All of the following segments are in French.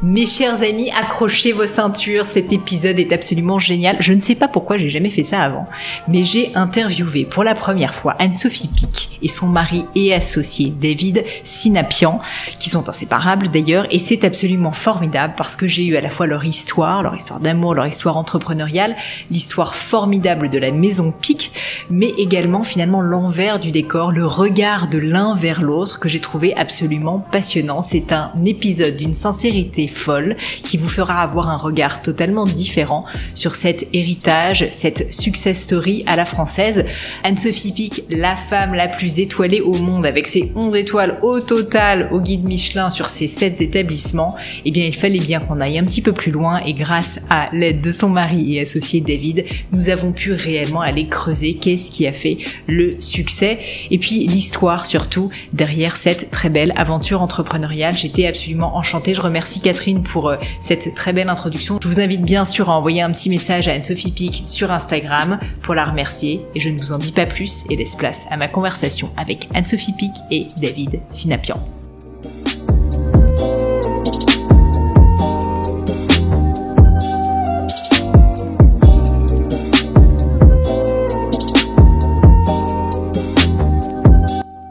Mes chers amis, accrochez vos ceintures, cet épisode est absolument génial. Je ne sais pas pourquoi j'ai jamais fait ça avant, mais j'ai interviewé pour la première fois Anne-Sophie Pic et son mari et associé David Sinapian, qui sont inséparables d'ailleurs, et c'est absolument formidable parce que j'ai eu à la fois leur histoire d'amour, leur histoire entrepreneuriale, l'histoire formidable de la maison Pic, mais également finalement l'envers du décor, le regard de l'un vers l'autre que j'ai trouvé absolument passionnant. C'est un épisode d'une sincérité folle qui vous fera avoir un regard totalement différent sur cet héritage, cette success story à la française. Anne-Sophie Pic, la femme la plus étoilée au monde avec ses 11 étoiles au total au guide Michelin sur ses 7 établissements, eh bien il fallait bien qu'on aille un petit peu plus loin et grâce à l'aide de son mari et associé David, nous avons pu réellement aller creuser qu'est-ce qui a fait le succès et puis l'histoire surtout derrière cette très belle aventure entrepreneuriale. J'étais absolument enchantée. Je remercie Catherine pour cette très belle introduction. Je vous invite bien sûr à envoyer un petit message à Anne-Sophie Pic sur Instagram pour la remercier et je ne vous en dis pas plus et laisse place à ma conversation avec Anne-Sophie Pic et David Sinapian.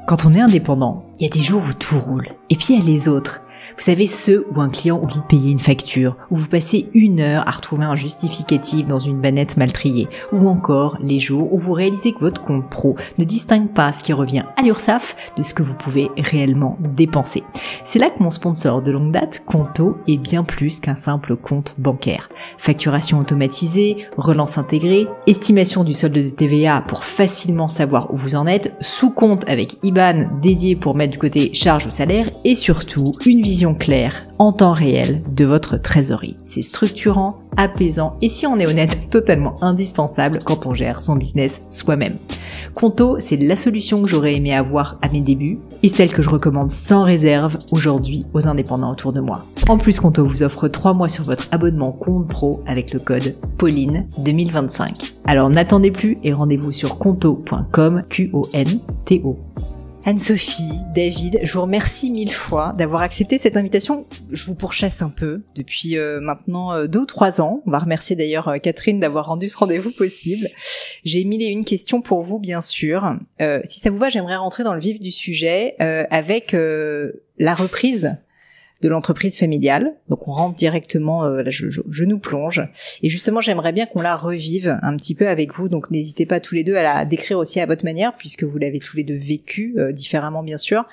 Quand on est indépendant, il y a des jours où tout roule et puis il y a les autres. Vous savez, ceux où un client oublie de payer une facture, où vous passez 1 heure à retrouver un justificatif dans une bannette mal triée, ou encore les jours où vous réalisez que votre compte pro ne distingue pas ce qui revient à l'URSSAF de ce que vous pouvez réellement dépenser. C'est là que mon sponsor de longue date, Conto, est bien plus qu'un simple compte bancaire. Facturation automatisée, relance intégrée, estimation du solde de TVA pour facilement savoir où vous en êtes, sous-compte avec IBAN dédié pour mettre du côté charge ou salaire, et surtout une vision claire, en temps réel, de votre trésorerie. C'est structurant, apaisant et si on est honnête, totalement indispensable quand on gère son business soi-même. Conto, c'est la solution que j'aurais aimé avoir à mes débuts et celle que je recommande sans réserve aujourd'hui aux indépendants autour de moi. En plus, Conto vous offre 3 mois sur votre abonnement compte pro avec le code Pauline 2025. Alors n'attendez plus et rendez-vous sur conto.com, Q-O-N-T-O. Anne-Sophie, David, je vous remercie 1000 fois d'avoir accepté cette invitation. Je vous pourchasse un peu depuis maintenant 2 ou 3 ans. On va remercier d'ailleurs Catherine d'avoir rendu ce rendez-vous possible. J'ai 1001 questions pour vous, bien sûr. Si ça vous va, j'aimerais rentrer dans le vif du sujet avec la reprise de l'entreprise familiale. Donc on rentre directement, là je nous plonge. Et justement, j'aimerais bien qu'on la revive un petit peu avec vous. Donc n'hésitez pas tous les deux à la décrire aussi à votre manière, puisque vous l'avez tous les deux vécu différemment, bien sûr.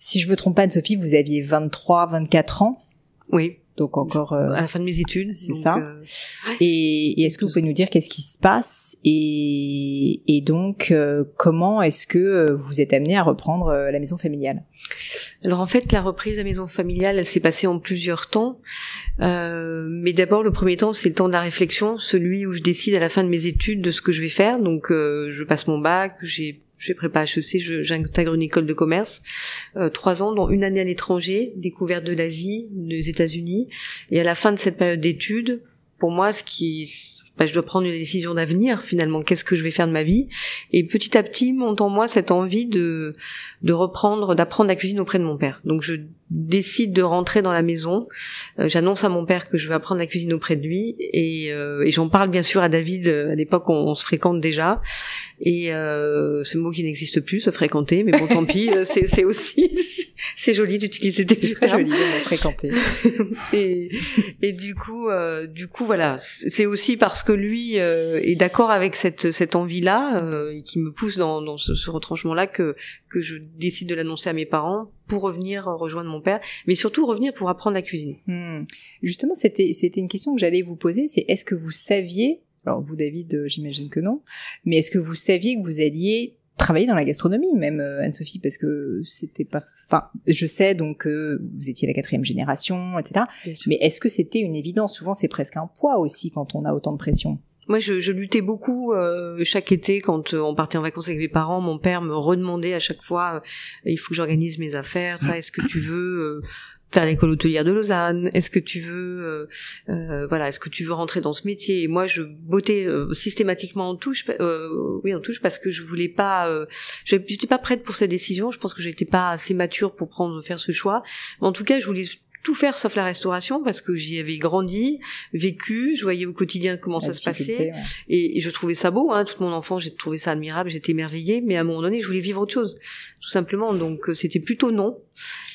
Si je me trompe pas, Anne-Sophie, vous aviez 23, 24 ans. Oui. Donc encore à la fin de mes études. C'est donc, ça. Et est-ce que vous pouvez nous dire qu'est-ce qui se passe et donc comment est-ce que vous êtes amené à reprendre la maison familiale? Alors en fait, la reprise de la maison familiale, elle s'est passée en plusieurs temps. Mais d'abord, le premier temps, c'est le temps de la réflexion, celui où je décide à la fin de mes études de ce que je vais faire. Donc je passe mon bac, j'ai prépa HEC, j'intègre une école de commerce, 3 ans, dont 1 année à l'étranger, découverte de l'Asie, des États-Unis. Et à la fin de cette période d'études, pour moi, je dois prendre une décision d'avenir, finalement. Qu'est-ce que je vais faire de ma vie? Et petit à petit, monte en moi cette envie d'apprendre la cuisine auprès de mon père. Donc je décide de rentrer dans la maison. J'annonce à mon père que je veux apprendre la cuisine auprès de lui et j'en parle bien sûr à David. À l'époque, on se fréquente déjà. Et ce mot qui n'existe plus, se fréquenter, mais bon, tant pis. C'est aussi c'est joli d'utiliser des termes. C'est très joli de me fréquenter. et du coup voilà, c'est aussi parce que lui est d'accord avec cette envie-là qui me pousse dans ce retranchement-là que je décide de l'annoncer à mes parents pour revenir rejoindre mon père, mais surtout revenir pour apprendre à cuisiner. Justement, c'était une question que j'allais vous poser, c'est est-ce que vous saviez, alors vous David, j'imagine que non, mais est-ce que vous saviez que vous alliez travailler dans la gastronomie, même Anne-Sophie, parce que c'était pas, enfin, je sais donc que vous étiez la 4e génération, etc. Mais est-ce que c'était une évidence? Souvent, c'est presque un poids aussi quand on a autant de pression. Moi, je luttais beaucoup chaque été quand on partait en vacances avec mes parents. Mon père me redemandait à chaque fois il faut que j'organise mes affaires. Ça, est-ce que tu veux faire l'école hôtelière de Lausanne? Est-ce que tu veux est-ce que tu veux rentrer dans ce métier? Et moi, je bottais systématiquement en touche parce que je voulais pas j'étais pas prête pour cette décision. Je pense que j'étais pas assez mature pour faire ce choix. Mais en tout cas, je voulais tout faire sauf la restauration parce que j'y avais grandi, vécu, je voyais au quotidien comment ça se passait, et je trouvais ça beau, toute mon enfance j'ai trouvé ça admirable, j'étais émerveillée, mais à un moment donné je voulais vivre autre chose, tout simplement. Donc c'était plutôt non,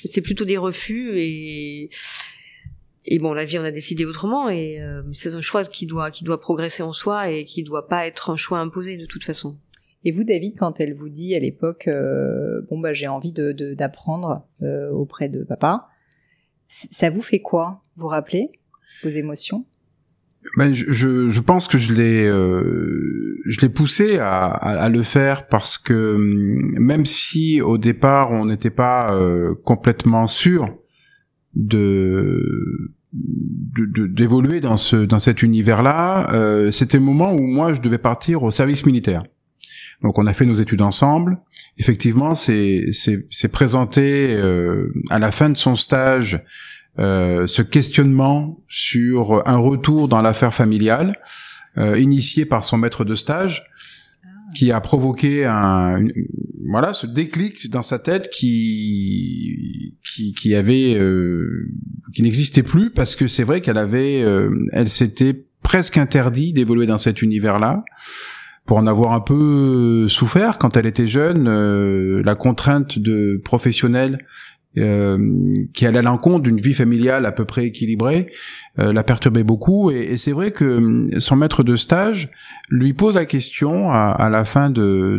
c'était plutôt des refus, et bon, la vie on a décidé autrement, et c'est un choix qui doit progresser en soi et qui doit pas être un choix imposé de toute façon. Et vous, David, quand elle vous dit à l'époque, j'ai envie d'apprendre auprès de papa, ça vous fait quoi? Vous vous rappelez vos émotions? Je pense que je l'ai poussé à le faire parce que même si au départ on n'était pas complètement sûr d'évoluer dans cet univers-là, c'était le moment où moi je devais partir au service militaire. Donc on a fait nos études ensemble. Effectivement, c'est présenté à la fin de son stage ce questionnement sur un retour dans l'affaire familiale, initié par son maître de stage, qui a provoqué ce déclic dans sa tête qui n'existait plus, parce que c'est vrai elle s'était presque interdit d'évoluer dans cet univers-là, pour en avoir un peu souffert quand elle était jeune. La contrainte de professionnelle qui allait à l'encontre d'une vie familiale à peu près équilibrée la perturbait beaucoup, et c'est vrai que son maître de stage lui pose la question à la fin de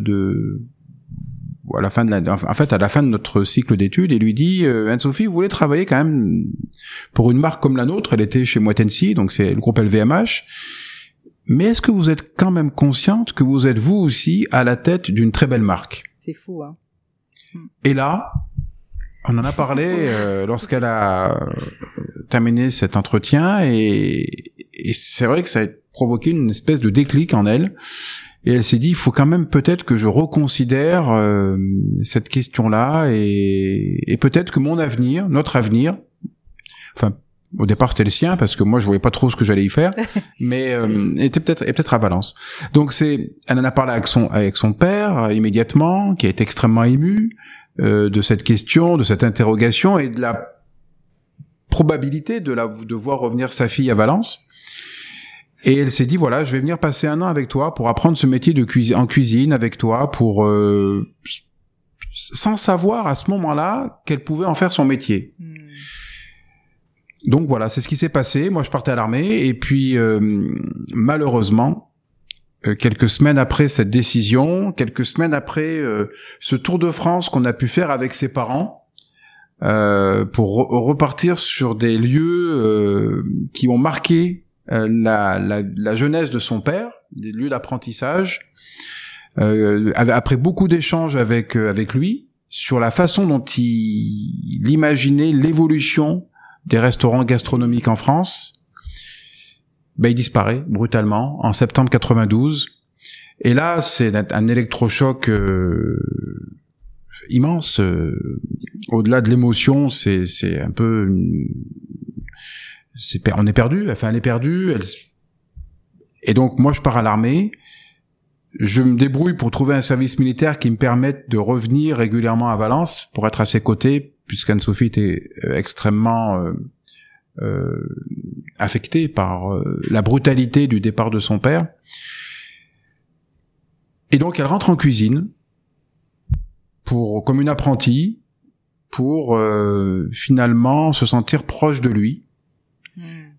notre cycle d'études, et lui dit Anne-Sophie, vous voulez travailler quand même pour une marque comme la nôtre. Elle était chez Moët & Cie, donc c'est le groupe LVMH. Mais est-ce que vous êtes quand même consciente que vous êtes vous aussi à la tête d'une très belle marque? C'est fou, hein. Et là, on en a parlé lorsqu'elle a terminé cet entretien, et c'est vrai que ça a provoqué une espèce de déclic en elle. Et elle s'est dit, il faut quand même peut-être que je reconsidère cette question-là, et peut-être que mon avenir, notre avenir, au départ c'était le sien parce que moi je voyais pas trop ce que j'allais y faire, mais était peut-être à Valence. Donc elle en a parlé avec son père immédiatement, qui a été extrêmement ému de cette question, de cette interrogation, et de la probabilité de voir revenir sa fille à Valence. Et elle s'est dit, voilà, je vais venir passer 1 an avec toi pour apprendre ce métier en cuisine avec toi, sans savoir à ce moment-là qu'elle pouvait en faire son métier. Donc voilà, c'est ce qui s'est passé. Moi, je partais à l'armée, et puis malheureusement, quelques semaines après cette décision, quelques semaines après ce tour de France qu'on a pu faire avec ses parents, pour repartir sur des lieux qui ont marqué la jeunesse de son père, des lieux d'apprentissage, après beaucoup d'échanges avec lui sur la façon dont il imaginait l'évolution des restaurants gastronomiques en France, il disparaît brutalement en septembre 92. Et là, c'est un électrochoc immense. Au-delà de l'émotion, c'est un peu... on est perdu, elle est perdue. Et donc, moi, je pars à l'armée. Je me débrouille pour trouver un service militaire qui me permette de revenir régulièrement à Valence pour être à ses côtés, puisqu'Anne-Sophie était extrêmement affectée par la brutalité du départ de son père. Et donc elle rentre en cuisine comme une apprentie, pour finalement se sentir proche de lui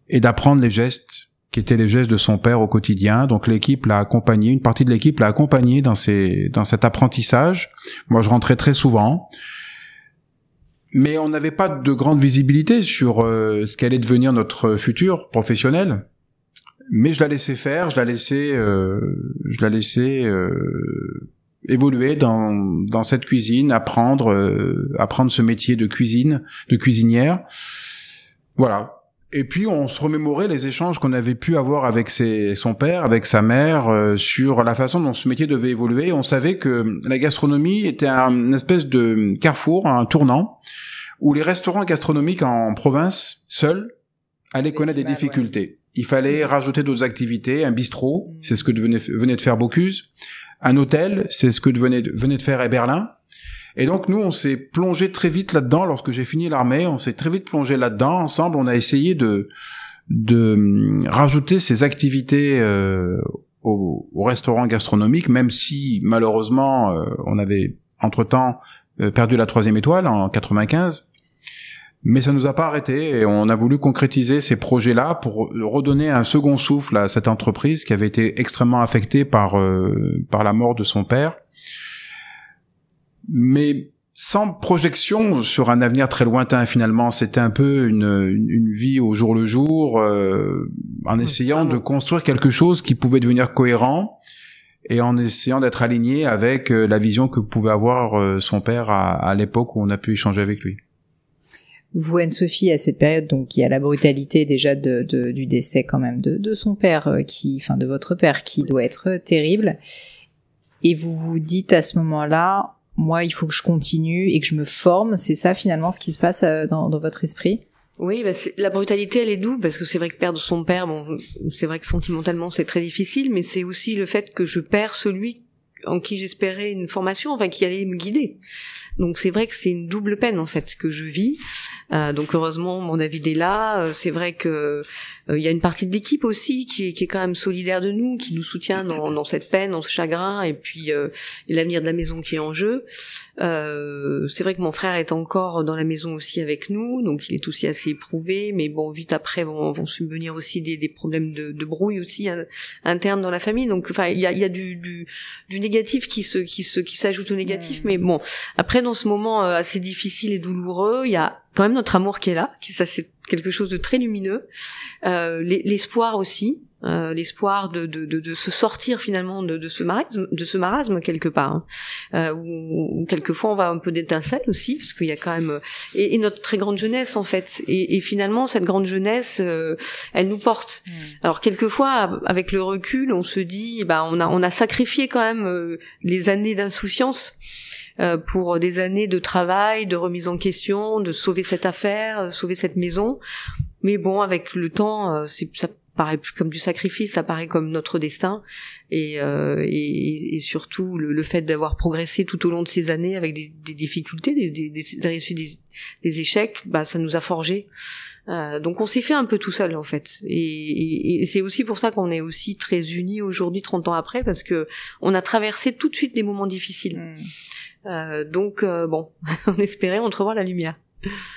et d'apprendre les gestes qui étaient les gestes de son père au quotidien. Donc l'équipe l'a accompagné, une partie de l'équipe l'a accompagné dans cet apprentissage. Moi, je rentrais très souvent. Mais on n'avait pas de grande visibilité sur ce qu'allait devenir notre futur professionnel. Mais je la laissais faire, je la laissais évoluer dans cette cuisine, apprendre ce métier de cuisinière. Voilà. Et puis on se remémorait les échanges qu'on avait pu avoir avec son père, avec sa mère, sur la façon dont ce métier devait évoluer. On savait que la gastronomie était une espèce de carrefour, un tournant, où les restaurants gastronomiques en province, seuls, allaient connaître des difficultés. Ouais. Il fallait rajouter d'autres activités, un bistrot, c'est ce que venait de faire Bocuse, un hôtel, c'est ce que venait de faire Eberlin. Et donc nous, on s'est plongé très vite là-dedans. Lorsque j'ai fini l'armée, on s'est très vite plongé là-dedans. Ensemble, on a essayé de rajouter ces activités au restaurant gastronomique, même si malheureusement on avait entre-temps perdu la 3e étoile en 95. Mais ça nous a pas arrêté et on a voulu concrétiser ces projets-là pour redonner un second souffle à cette entreprise qui avait été extrêmement affectée par la mort de son père. Mais sans projection sur un avenir très lointain finalement, c'était un peu une vie au jour le jour, en essayant de construire quelque chose qui pouvait devenir cohérent et en essayant d'être aligné avec la vision que pouvait avoir son père à l'époque où on a pu échanger avec lui. Vous, Anne-Sophie, à cette période, donc, il y a la brutalité déjà du décès quand même de son père, de votre père, qui doit être terrible. Et vous vous dites à ce moment-là, moi, il faut que je continue et que je me forme. C'est ça, finalement, ce qui se passe dans votre esprit? Oui, la brutalité, elle est double, parce que c'est vrai que perdre son père, bon, c'est vrai que sentimentalement, c'est très difficile, mais c'est aussi le fait que je perds celui en qui j'espérais une formation, qui allait me guider. Donc c'est vrai que c'est une double peine en fait que je vis. Donc heureusement mon David est là. C'est vrai que il y a une partie de l'équipe aussi qui est quand même solidaire de nous, qui nous soutient dans cette peine, dans ce chagrin, et puis l'avenir de la maison qui est en jeu. C'est vrai que mon frère est encore dans la maison aussi avec nous, donc il est aussi assez éprouvé, mais bon, vite après vont subvenir aussi des problèmes de brouille aussi interne dans la famille. Donc il y a du négatif qui s'ajoute au négatif, mais bon, après dans ce moment assez difficile et douloureux, il y a quand même notre amour qui est là, ça c'est quelque chose de très lumineux, l'espoir aussi, l'espoir de se sortir finalement de ce marasme quelque part, où quelquefois on va un peu d'étincelle aussi, parce qu'il y a quand même et notre très grande jeunesse en fait, et finalement cette grande jeunesse, elle nous porte. Alors quelquefois avec le recul, on se dit on a sacrifié quand même les années d'insouciance pour des années de travail, de remise en question, de sauver cette affaire, sauver cette maison. Mais bon, avec le temps, ça paraît plus comme du sacrifice, ça paraît comme notre destin. Et surtout, le fait d'avoir progressé tout au long de ces années avec des difficultés, des réussites, des échecs, ça nous a forgés. Donc on s'est fait un peu tout seul en fait. Et c'est aussi pour ça qu'on est aussi très unis aujourd'hui, 30 ans après, parce que on a traversé tout de suite des moments difficiles. Donc bon, on espérait entrevoir la lumière.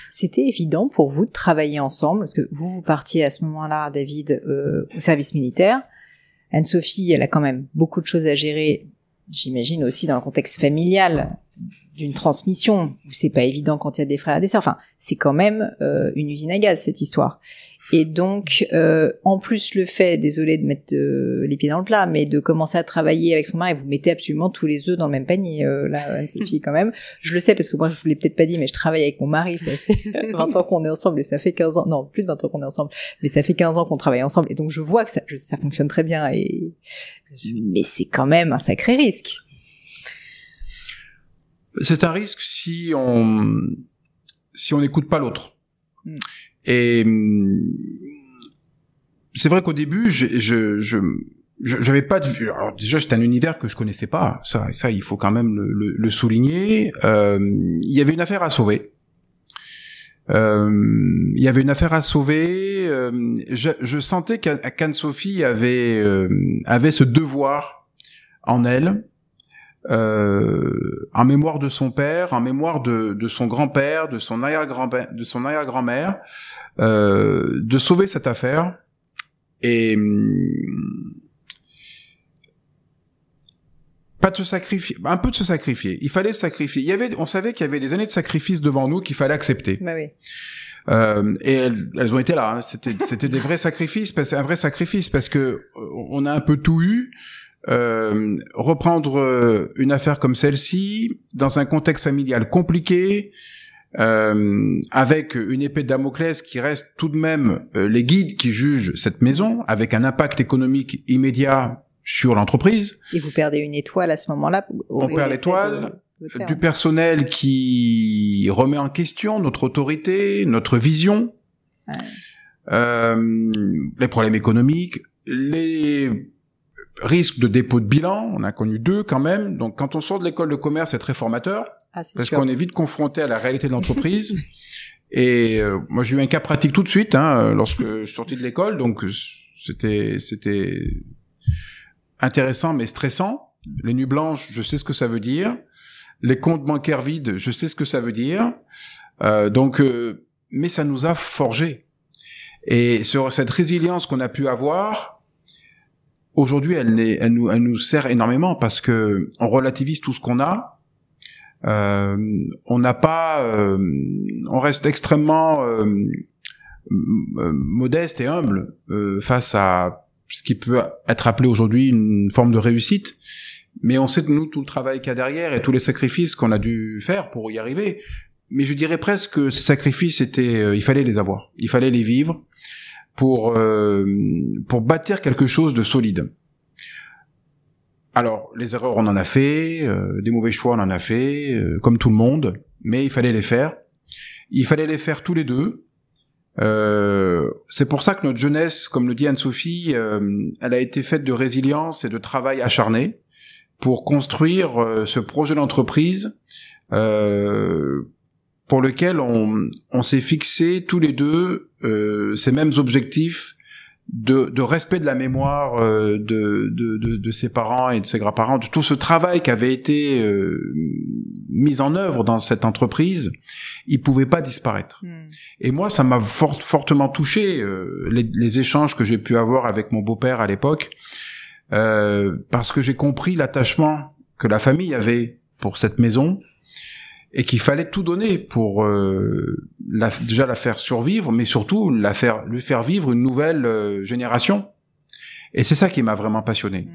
C'était évident pour vous de travailler ensemble, parce que vous partiez à ce moment-là, David, au service militaire. Anne-Sophie, elle a quand même beaucoup de choses à gérer, j'imagine aussi dans le contexte familial, d'une transmission, où c'est pas évident quand il y a des frères et des sœurs. Enfin, c'est quand même une usine à gaz, cette histoire. Et donc, en plus le fait, désolé de mettre les pieds dans le plat, mais de commencer à travailler avec son mari, vous mettez absolument tous les œufs dans le même panier, là, Anne-Sophie, quand même. Je le sais parce que moi, je vous l'ai peut-être pas dit, mais je travaille avec mon mari, ça fait 20 ans qu'on est ensemble et ça fait 15 ans, non, plus de 20 ans qu'on est ensemble, mais ça fait 15 ans qu'on travaille ensemble et donc je vois que ça fonctionne très bien mais c'est quand même un sacré risque. C'est un risque si on n'écoute pas l'autre. Et c'est vrai qu'au début, j'avais pas de vue. Alors déjà, c'était un univers que je connaissais pas. Ça, il faut quand même le souligner. Il y avait une affaire à sauver. Je sentais qu'Anne-Sophie avait ce devoir en elle. En mémoire de son père, en mémoire de son grand-père, de son arrière-grand-mère, de sauver cette affaire et pas de se sacrifier, un peu de se sacrifier. Il fallait se sacrifier. On savait qu'il y avait des années de sacrifice devant nous qu'il fallait accepter. Bah oui. Et elles ont été là. Hein. C'était des vrais sacrifices, un vrai sacrifice parce que on a un peu tout eu. Reprendre une affaire comme celle-ci dans un contexte familial compliqué, avec une épée de Damoclès qui reste tout de même les guides qui jugent cette maison, avec un impact économique immédiat sur l'entreprise. Et vous perdez une étoile à ce moment-là. On perd l'étoile, du personnel qui remet en question notre autorité, notre vision, les problèmes économiques, risque de dépôt de bilan, on a connu 2 quand même. Donc quand on sort de l'école de commerce, c'est très formateur, parce qu'on est vite confronté à la réalité de l'entreprise. Et moi j'ai eu un cas pratique tout de suite lorsque je suis sorti de l'école, donc c'était intéressant mais stressant. Les nuits blanches, je sais ce que ça veut dire. Les comptes bancaires vides, je sais ce que ça veut dire. Mais ça nous a forgés. Et sur cette résilience qu'on a pu avoir, aujourd'hui, elle nous sert énormément parce que on relativise tout ce qu'on a. On n'a pas, on reste extrêmement modeste et humble face à ce qui peut être appelé aujourd'hui une forme de réussite. Mais on sait nous tout le travail qu'il y a derrière et tous les sacrifices qu'on a dû faire pour y arriver. Mais je dirais presque que ces sacrifices il fallait les avoir, il fallait les vivre pour bâtir quelque chose de solide. Alors, les erreurs, on en a fait, des mauvais choix, on en a fait, comme tout le monde, mais il fallait les faire. Il fallait les faire tous les deux. C'est pour ça que notre jeunesse, comme le dit Anne-Sophie, elle a été faite de résilience et de travail acharné pour construire ce projet d'entreprise pour lequel on s'est fixé tous les deux ces mêmes objectifs de respect de la mémoire de ses parents et de ses grands-parents, de tout ce travail qui avait été mis en œuvre dans cette entreprise, il pouvait pas disparaître. Et moi, ça m'a fortement touché les échanges que j'ai pu avoir avec mon beau-père à l'époque, parce que j'ai compris l'attachement que la famille avait pour cette maison et qu'il fallait tout donner pour déjà la faire survivre, mais surtout lui faire vivre une nouvelle génération. Et c'est ça qui m'a vraiment passionné.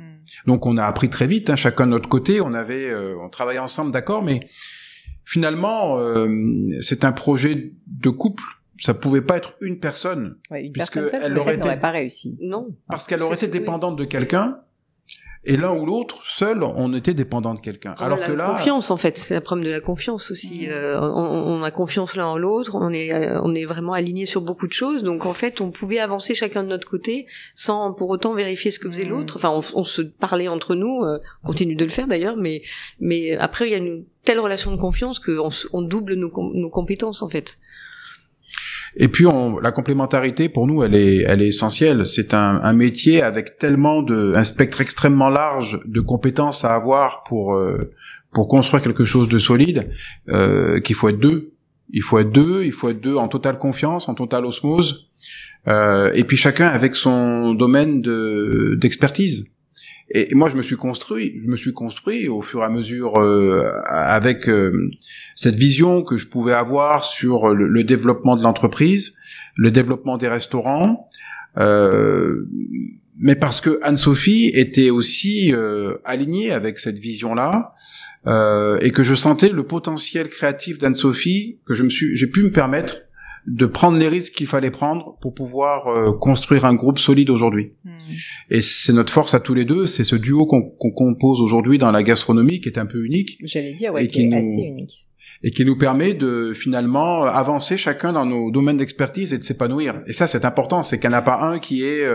Donc on a appris très vite, chacun de notre côté, on travaillait ensemble, d'accord, mais finalement c'est un projet de couple. Ça pouvait pas être une personne, une personne seule n'aurait pas réussi. Non, parce qu'elle aurait été dépendante de quelqu'un. Et l'un ou l'autre, seul, on était dépendant de quelqu'un. Alors que là, confiance, en fait, c'est la problème de la confiance aussi. On a confiance l'un en l'autre, on est vraiment alignés sur beaucoup de choses. Donc en fait, on pouvait avancer chacun de notre côté sans pour autant vérifier ce que faisait l'autre. Enfin, on se parlait entre nous, on continue de le faire d'ailleurs, mais après il y a une telle relation de confiance que on double nos compétences en fait. Et puis la complémentarité pour nous elle est essentielle. C'est un métier avec tellement un spectre extrêmement large de compétences à avoir pour construire quelque chose de solide qu'il faut être deux. Il faut être deux en totale confiance, en totale osmose. Et puis chacun avec son domaine d'expertise. Et moi, je me suis construit au fur et à mesure avec cette vision que je pouvais avoir sur le développement de l'entreprise, le développement des restaurants, mais parce que Anne-Sophie était aussi alignée avec cette vision-là, et que je sentais le potentiel créatif d'Anne-Sophie, que j'ai pu me permettre de prendre les risques qu'il fallait prendre pour pouvoir construire un groupe solide aujourd'hui. Et c'est notre force à tous les deux, c'est ce duo qu'on compose aujourd'hui dans la gastronomie qui est un peu unique. J'allais dire, qui est assez unique. Et qui nous permet de finalement avancer chacun dans nos domaines d'expertise et de s'épanouir. Et ça, c'est important, c'est qu'il n'y en a pas un qui est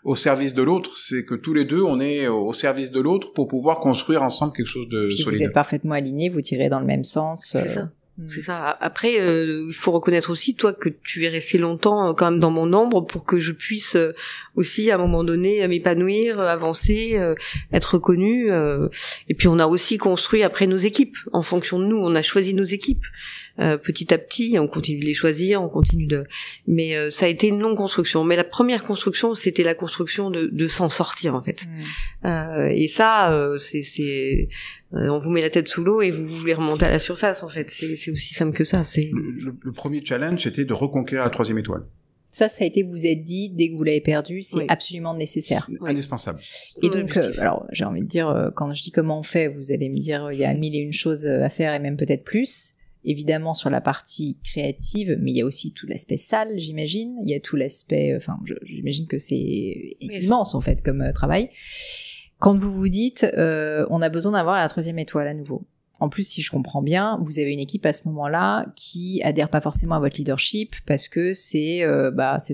au service de l'autre, c'est que tous les deux, on est au service de l'autre pour pouvoir construire ensemble quelque chose de solide. Vous êtes parfaitement alignés, vous tirez dans le même sens. C'est ça. C'est ça. Après, il faut reconnaître aussi, toi, que tu es resté longtemps quand même dans mon ombre pour que je puisse aussi, à un moment donné, m'épanouir, avancer, être reconnu. Et puis, on a aussi construit après nos équipes. En fonction de nous, on a choisi nos équipes. Petit à petit, on continue de les choisir, mais ça a été une longue construction. Mais la première construction, c'était la construction de s'en sortir, en fait. Et ça, on vous met la tête sous l'eau et vous voulez remonter à la surface, en fait. C'est aussi simple que ça. Le premier challenge, c'était de reconquérir la 3e étoile. Ça a été, vous êtes dit, dès que vous l'avez perdu, c'est absolument nécessaire. Indispensable. Et donc, alors, j'ai envie de dire, quand je dis comment on fait, vous allez me dire, il y a 1000 et une choses à faire et même peut-être plus. Évidemment sur la partie créative, mais il y a aussi tout l'aspect salle, j'imagine. Il y a tout l'aspect, j'imagine que c'est immense en fait comme travail. Quand vous vous dites, on a besoin d'avoir la 3e étoile à nouveau, en plus, si je comprends bien, vous avez une équipe à ce moment-là qui adhère pas forcément à votre leadership parce que c'est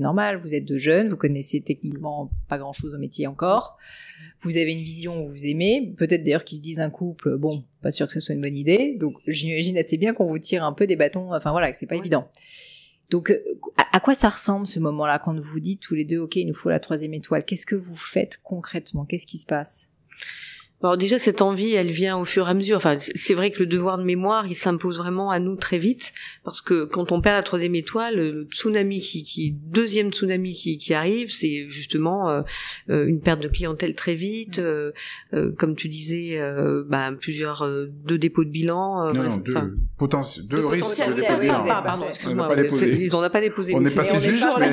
normal. Vous êtes deux jeunes, vous connaissez techniquement pas grand-chose au métier encore. Vous avez une vision, vous aimez. Peut-être d'ailleurs qu'ils se disent un couple, bon, pas sûr que ce soit une bonne idée. Donc, j'imagine assez bien qu'on vous tire un peu des bâtons. Enfin voilà, que c'est pas évident. Donc, à quoi ça ressemble ce moment-là quand vous dites tous les deux, ok, il nous faut la 3e étoile. Qu'est-ce que vous faites concrètement? Qu'est-ce qui se passe? Alors déjà, cette envie, elle vient au fur et à mesure. Enfin, c'est vrai que le devoir de mémoire, il s'impose vraiment à nous très vite, parce que quand on perd la 3e étoile, le tsunami deuxième tsunami qui arrive, c'est justement une perte de clientèle très vite, comme tu disais, plusieurs deux dépôts de bilan. Deux risques de dépôt de bilan. Pardon, excuse-moi. Ils n'en ont pas déposé. On est passé juste, mais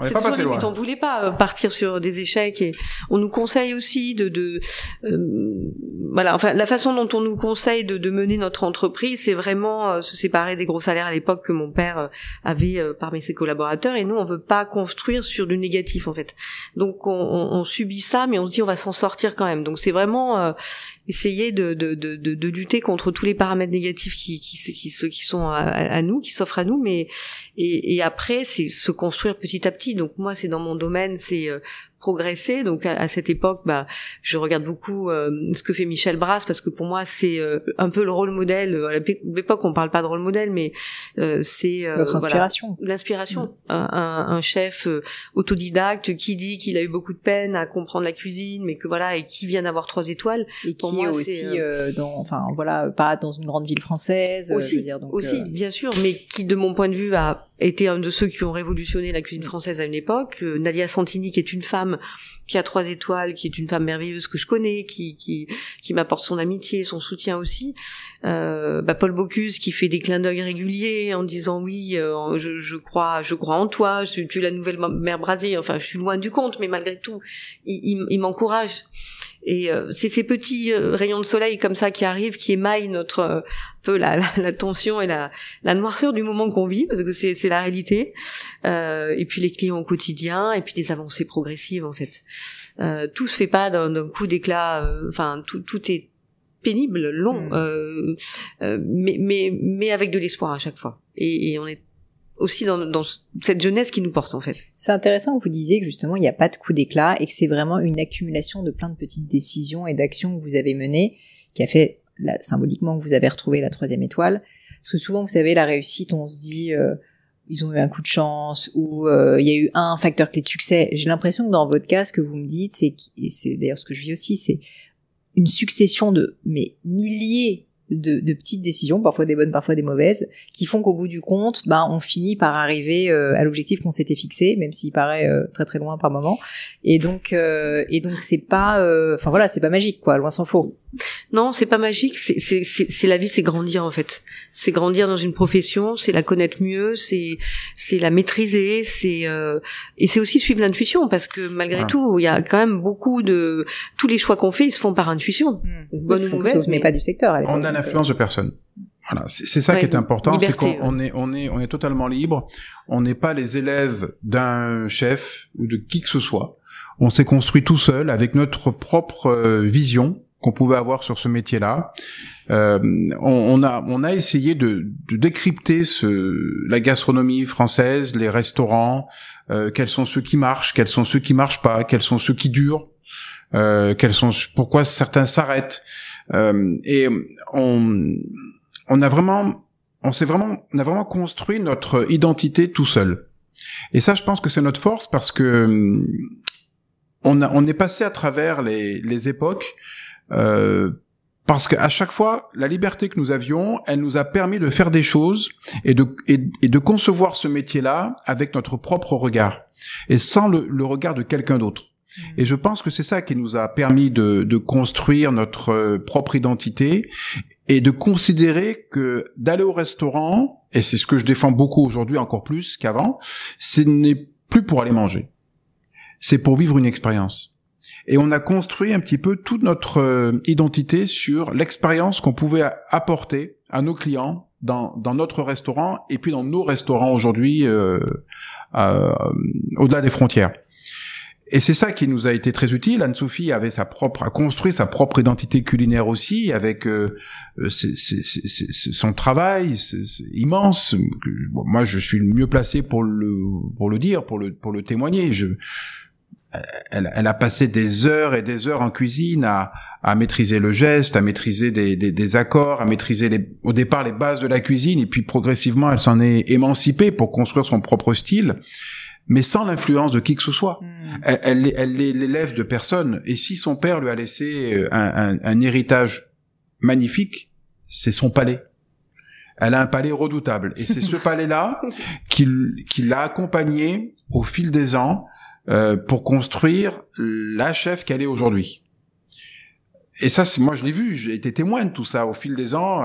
on n'est pas passé loin. On voulait pas partir sur des échecs, et on nous conseille aussi voilà, enfin la façon dont on nous conseille de mener notre entreprise, c'est vraiment se séparer des gros salaires à l'époque que mon père avait parmi ses collaborateurs, et nous on veut pas construire sur du négatif en fait. Donc on subit ça, mais on se dit on va s'en sortir quand même. Donc c'est vraiment essayer de lutter contre tous les paramètres négatifs qui sont à nous, qui s'offrent à nous, mais et après c'est se construire petit à petit. Donc moi c'est dans mon domaine, c'est progresser. Donc à cette époque, je regarde beaucoup ce que fait Michel Brasse, parce que pour moi c'est un peu le rôle modèle. À l'époque on parle pas de rôle modèle, mais c'est votre inspiration. Voilà, l'inspiration. Un chef autodidacte qui dit qu'il a eu beaucoup de peine à comprendre la cuisine, mais que voilà, et qui vient d'avoir 3 étoiles. Et qui est aussi pas dans une grande ville française. Aussi, je veux dire, donc, bien sûr, mais qui de mon point de vue a été un de ceux qui ont révolutionné la cuisine française à une époque. Nadia Santini, qui est une femme qui a 3 étoiles, qui est une femme merveilleuse que je connais, qui m'apporte son amitié, son soutien aussi. Paul Bocuse, qui fait des clins d'œil réguliers en disant oui, je crois en toi, tu es la nouvelle mère Brasier. Enfin, je suis loin du compte, mais malgré tout, il m'encourage. Et c'est ces petits rayons de soleil comme ça qui arrivent, qui émaillent notre peu la tension et la noirceur du moment qu'on vit, parce que c'est la réalité. Et puis les clients au quotidien, et puis des avancées progressives en fait. Tout se fait pas d'un coup d'éclat. Enfin, tout est pénible, long, mais avec de l'espoir à chaque fois. Et on est aussi dans cette jeunesse qui nous porte en fait. C'est intéressant que vous disiez que justement il n'y a pas de coup d'éclat et que c'est vraiment une accumulation de plein de petites décisions et d'actions que vous avez menées qui a fait symboliquement que vous avez retrouvé la 3e étoile. Parce que souvent vous savez, la réussite, on se dit ils ont eu un coup de chance ou il y a eu un facteur clé de succès. J'ai l'impression que dans votre cas, ce que vous me dites, et c'est d'ailleurs ce que je vis aussi, c'est une succession de milliers de petites décisions, parfois des bonnes, parfois des mauvaises, qui font qu'au bout du compte, on finit par arriver à l'objectif qu'on s'était fixé, même s'il paraît très très loin par moment. Et donc c'est pas, c'est pas magique quoi, loin s'en faut. Non, c'est pas magique. C'est la vie, c'est grandir en fait. C'est grandir dans une profession, c'est la connaître mieux, c'est la maîtriser, et c'est aussi suivre l'intuition, parce que malgré tout, il y a quand même beaucoup de tous les choix qu'on fait, ils se font par intuition. Bonne ou mauvaise, mais pas du secteur. À on a l'influence de personne. Voilà, c'est ça qui est important, liberté, c'est qu'on est totalement libre. On n'est pas les élèves d'un chef ou de qui que ce soit. On s'est construit tout seul avec notre propre vision qu'on pouvait avoir sur ce métier-là. On a essayé de décrypter la gastronomie française, les restaurants, quels sont ceux qui marchent, quels sont ceux qui marchent pas, quels sont ceux qui durent, pourquoi certains s'arrêtent. Et on a vraiment construit notre identité tout seul. Et ça, je pense que c'est notre force, parce que on est passé à travers les époques, parce qu'à chaque fois, la liberté que nous avions, elle nous a permis de faire des choses et de concevoir ce métier-là avec notre propre regard et sans le regard de quelqu'un d'autre. Et je pense que c'est ça qui nous a permis de construire notre propre identité et de considérer que d'aller au restaurant, et c'est ce que je défends beaucoup aujourd'hui encore plus qu'avant, ce n'est plus pour aller manger. C'est pour vivre une expérience. Et on a construit un petit peu toute notre identité sur l'expérience qu'on pouvait apporter à nos clients dans notre restaurant et puis dans nos restaurants aujourd'hui au-delà des frontières. Et c'est ça qui nous a été très utile. Anne-Sophie a construit sa propre identité culinaire aussi, avec son travail immense. Moi, je suis le mieux placé pour le dire, pour le témoigner. Elle a passé des heures et des heures en cuisine à maîtriser le geste, à maîtriser des accords, à maîtriser au départ les bases de la cuisine, et puis progressivement elle s'en est émancipée pour construire son propre style, mais sans l'influence de qui que ce soit. Elle l'élève de personne, et si son père lui a laissé un héritage magnifique, c'est son palais. Elle a un palais redoutable, et c'est ce palais-là qui l'a accompagnée au fil des ans, pour construire la chef qu'elle est aujourd'hui. Et ça, moi je l'ai vu, j'ai été témoin de tout ça au fil des ans.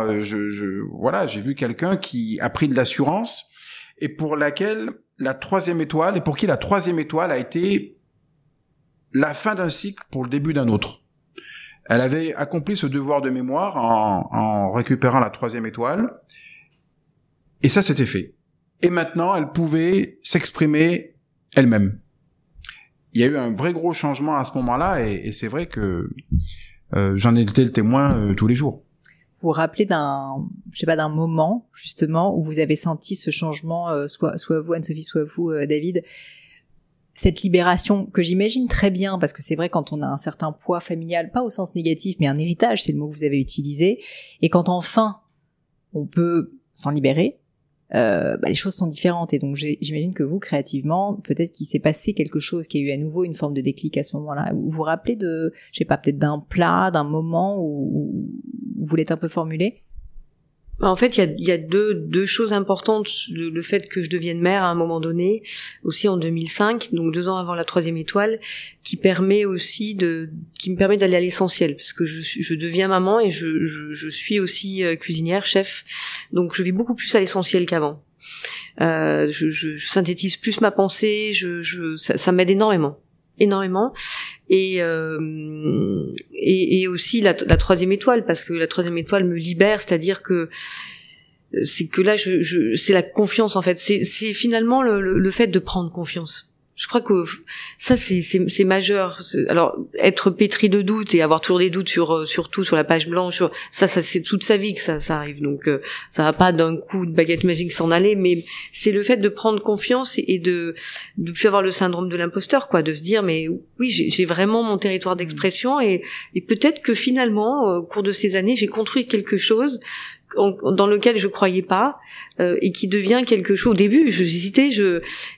Voilà, j'ai vu quelqu'un qui a pris de l'assurance et pour qui la 3e étoile a été la fin d'un cycle pour le début d'un autre. Elle avait accompli ce devoir de mémoire en récupérant la 3e étoile, et ça c'était fait. Et maintenant, elle pouvait s'exprimer elle-même. Il y a eu un vrai gros changement à ce moment-là, et c'est vrai que j'en ai été le témoin tous les jours. Vous vous rappelez d'un moment justement où vous avez senti ce changement, soit vous Anne-Sophie, soit vous David, cette libération que j'imagine très bien, parce que c'est vrai quand on a un certain poids familial, pas au sens négatif, mais un héritage, c'est le mot que vous avez utilisé, et quand enfin on peut s'en libérer, les choses sont différentes. Et donc j'imagine que vous, créativement, peut-être qu'il s'est passé quelque chose, qu'il y a eu à nouveau une forme de déclic à ce moment-là. Vous vous rappelez peut-être d'un plat, d'un moment où vous l'êtes un peu formulé? En fait, il y a deux choses importantes. Le fait que je devienne mère à un moment donné, aussi en 2005, donc 2 ans avant la 3e étoile, qui me permet d'aller à l'essentiel, parce que je deviens maman et je suis aussi cuisinière, chef, donc je vais beaucoup plus à l'essentiel qu'avant. Je synthétise plus ma pensée, ça m'aide énormément. Et aussi la 3e étoile, parce que la 3e étoile me libère, c'est-à-dire que c'est que là c'est la confiance en fait, c'est finalement le fait de prendre confiance. Je crois que ça c'est majeur. Alors être pétri de doutes et avoir toujours des doutes sur tout, sur la page blanche, ça c'est toute sa vie que ça arrive. Donc ça va pas d'un coup de baguette magique s'en aller, mais c'est le fait de prendre confiance et de plus avoir le syndrome de l'imposteur, quoi, de se dire mais oui, j'ai vraiment mon territoire d'expression et peut-être que finalement au cours de ces années, j'ai construit quelque chose dans lequel je croyais pas, et qui devient quelque chose. Au début, j'hésitais,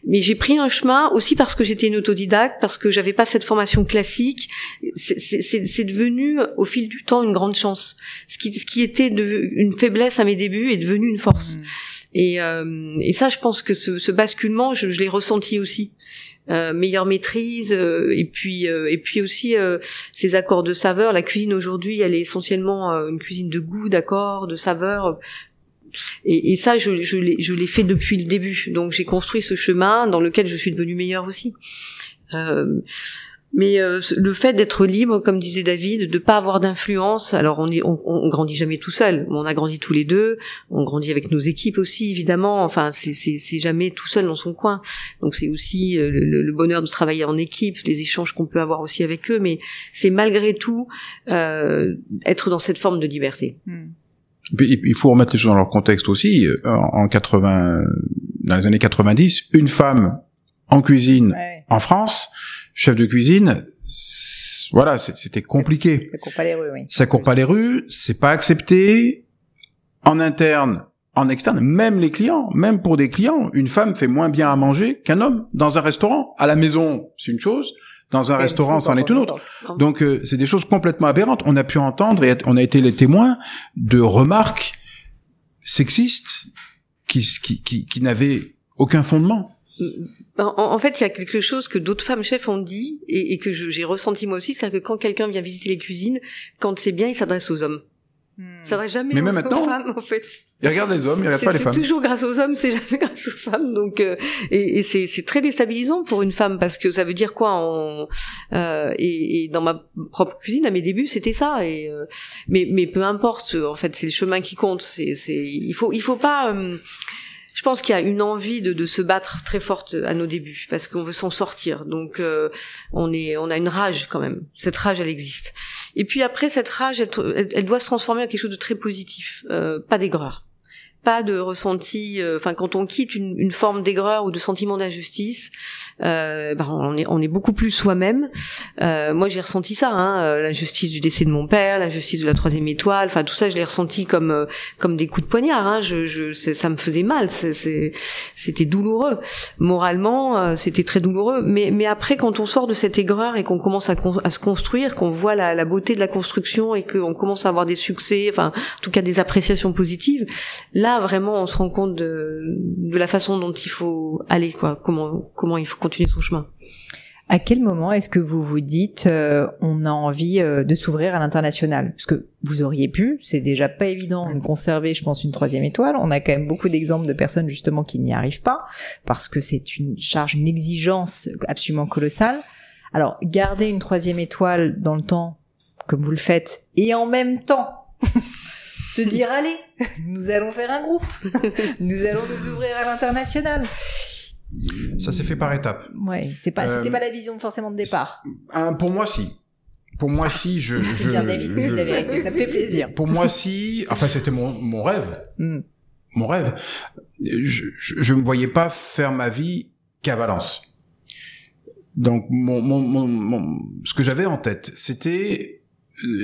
mais j'ai pris un chemin aussi parce que j'étais une autodidacte, parce que j'avais pas cette formation classique. C'est devenu au fil du temps une grande chance. Ce qui était une faiblesse à mes débuts est devenu une force. Et ça, je pense que ce basculement, je l'ai ressenti aussi. Meilleure maîtrise, et puis aussi ces accords de saveur. La cuisine aujourd'hui, elle est essentiellement une cuisine de goût, d'accords, de saveur, et ça je l'ai fait depuis le début. Donc j'ai construit ce chemin dans lequel je suis devenue meilleure aussi. Mais le fait d'être libre, comme disait David, de pas avoir d'influence. Alors on grandit jamais tout seul. On a grandi tous les deux. On grandit avec nos équipes aussi, évidemment. Enfin, c'est jamais tout seul dans son coin. Donc c'est aussi le bonheur de travailler en équipe, les échanges qu'on peut avoir aussi avec eux. Mais c'est malgré tout être dans cette forme de liberté. Il faut remettre les choses dans leur contexte aussi. Dans les années 90, une femme en cuisine en France, chef de cuisine, voilà, c'était compliqué. Ça court pas les rues, oui. Ça court pas les rues, c'est pas accepté. En interne, en externe, même les clients, même pour des clients, une femme fait moins bien à manger qu'un homme dans un restaurant. À la maison, c'est une chose. Dans un restaurant, c'en est une autre. Donc, c'est des choses complètement aberrantes. On a pu entendre et on a été les témoins de remarques sexistes qui n'avaient aucun fondement. En fait, il y a quelque chose que d'autres femmes chefs ont dit et que j'ai ressenti moi aussi, c'est que quand quelqu'un vient visiter les cuisines, quand c'est bien, il s'adresse aux hommes. Il s'adresse jamais aux femmes, en fait. Il regarde les hommes, il regarde pas les femmes. C'est toujours grâce aux hommes, c'est jamais grâce aux femmes. Donc, et c'est très déstabilisant pour une femme parce que ça veut dire quoi et dans ma propre cuisine à mes débuts, c'était ça. Mais peu importe. En fait, c'est le chemin qui compte. Il faut pas. Je pense qu'il y a une envie de se battre très forte à nos débuts parce qu'on veut s'en sortir. Donc on a une rage quand même. Cette rage, elle existe. Et puis après, cette rage, elle doit se transformer en quelque chose de très positif, pas d'aigreur. Pas de ressenti, quand on quitte une forme d'aigreur ou de sentiment d'injustice, on est beaucoup plus soi-même. Moi j'ai ressenti ça, l'injustice du décès de mon père, l'injustice de la 3e étoile, tout ça je l'ai ressenti comme des coups de poignard. Ça me faisait mal, c'était douloureux. Moralement, c'était très douloureux. Mais après, quand on sort de cette aigreur et qu'on commence à se construire, qu'on voit la beauté de la construction et qu'on commence à avoir des succès, en tout cas des appréciations positives, là vraiment on se rend compte de la façon dont il faut aller, comment il faut continuer son chemin. À quel moment est-ce que vous vous dites on a envie de s'ouvrir à l'international? Parce que vous auriez pu, c'est déjà pas évident de conserver, je pense, une 3e étoile. On a quand même beaucoup d'exemples de personnes justement qui n'y arrivent pas parce que c'est une charge, une exigence absolument colossale. Alors garder une 3e étoile dans le temps, comme vous le faites, et en même temps se dire allez, nous allons faire un groupe, nous allons nous ouvrir à l'international. Ça s'est fait par étapes. Ouais, c'était pas la vision forcément de départ. Pour moi, si. C'est bien David, la vérité, ça me fait plaisir. Pour moi, si. Enfin, c'était mon rêve. Mon rêve. Je me voyais pas faire ma vie qu'à Valence. Donc, ce que j'avais en tête, c'était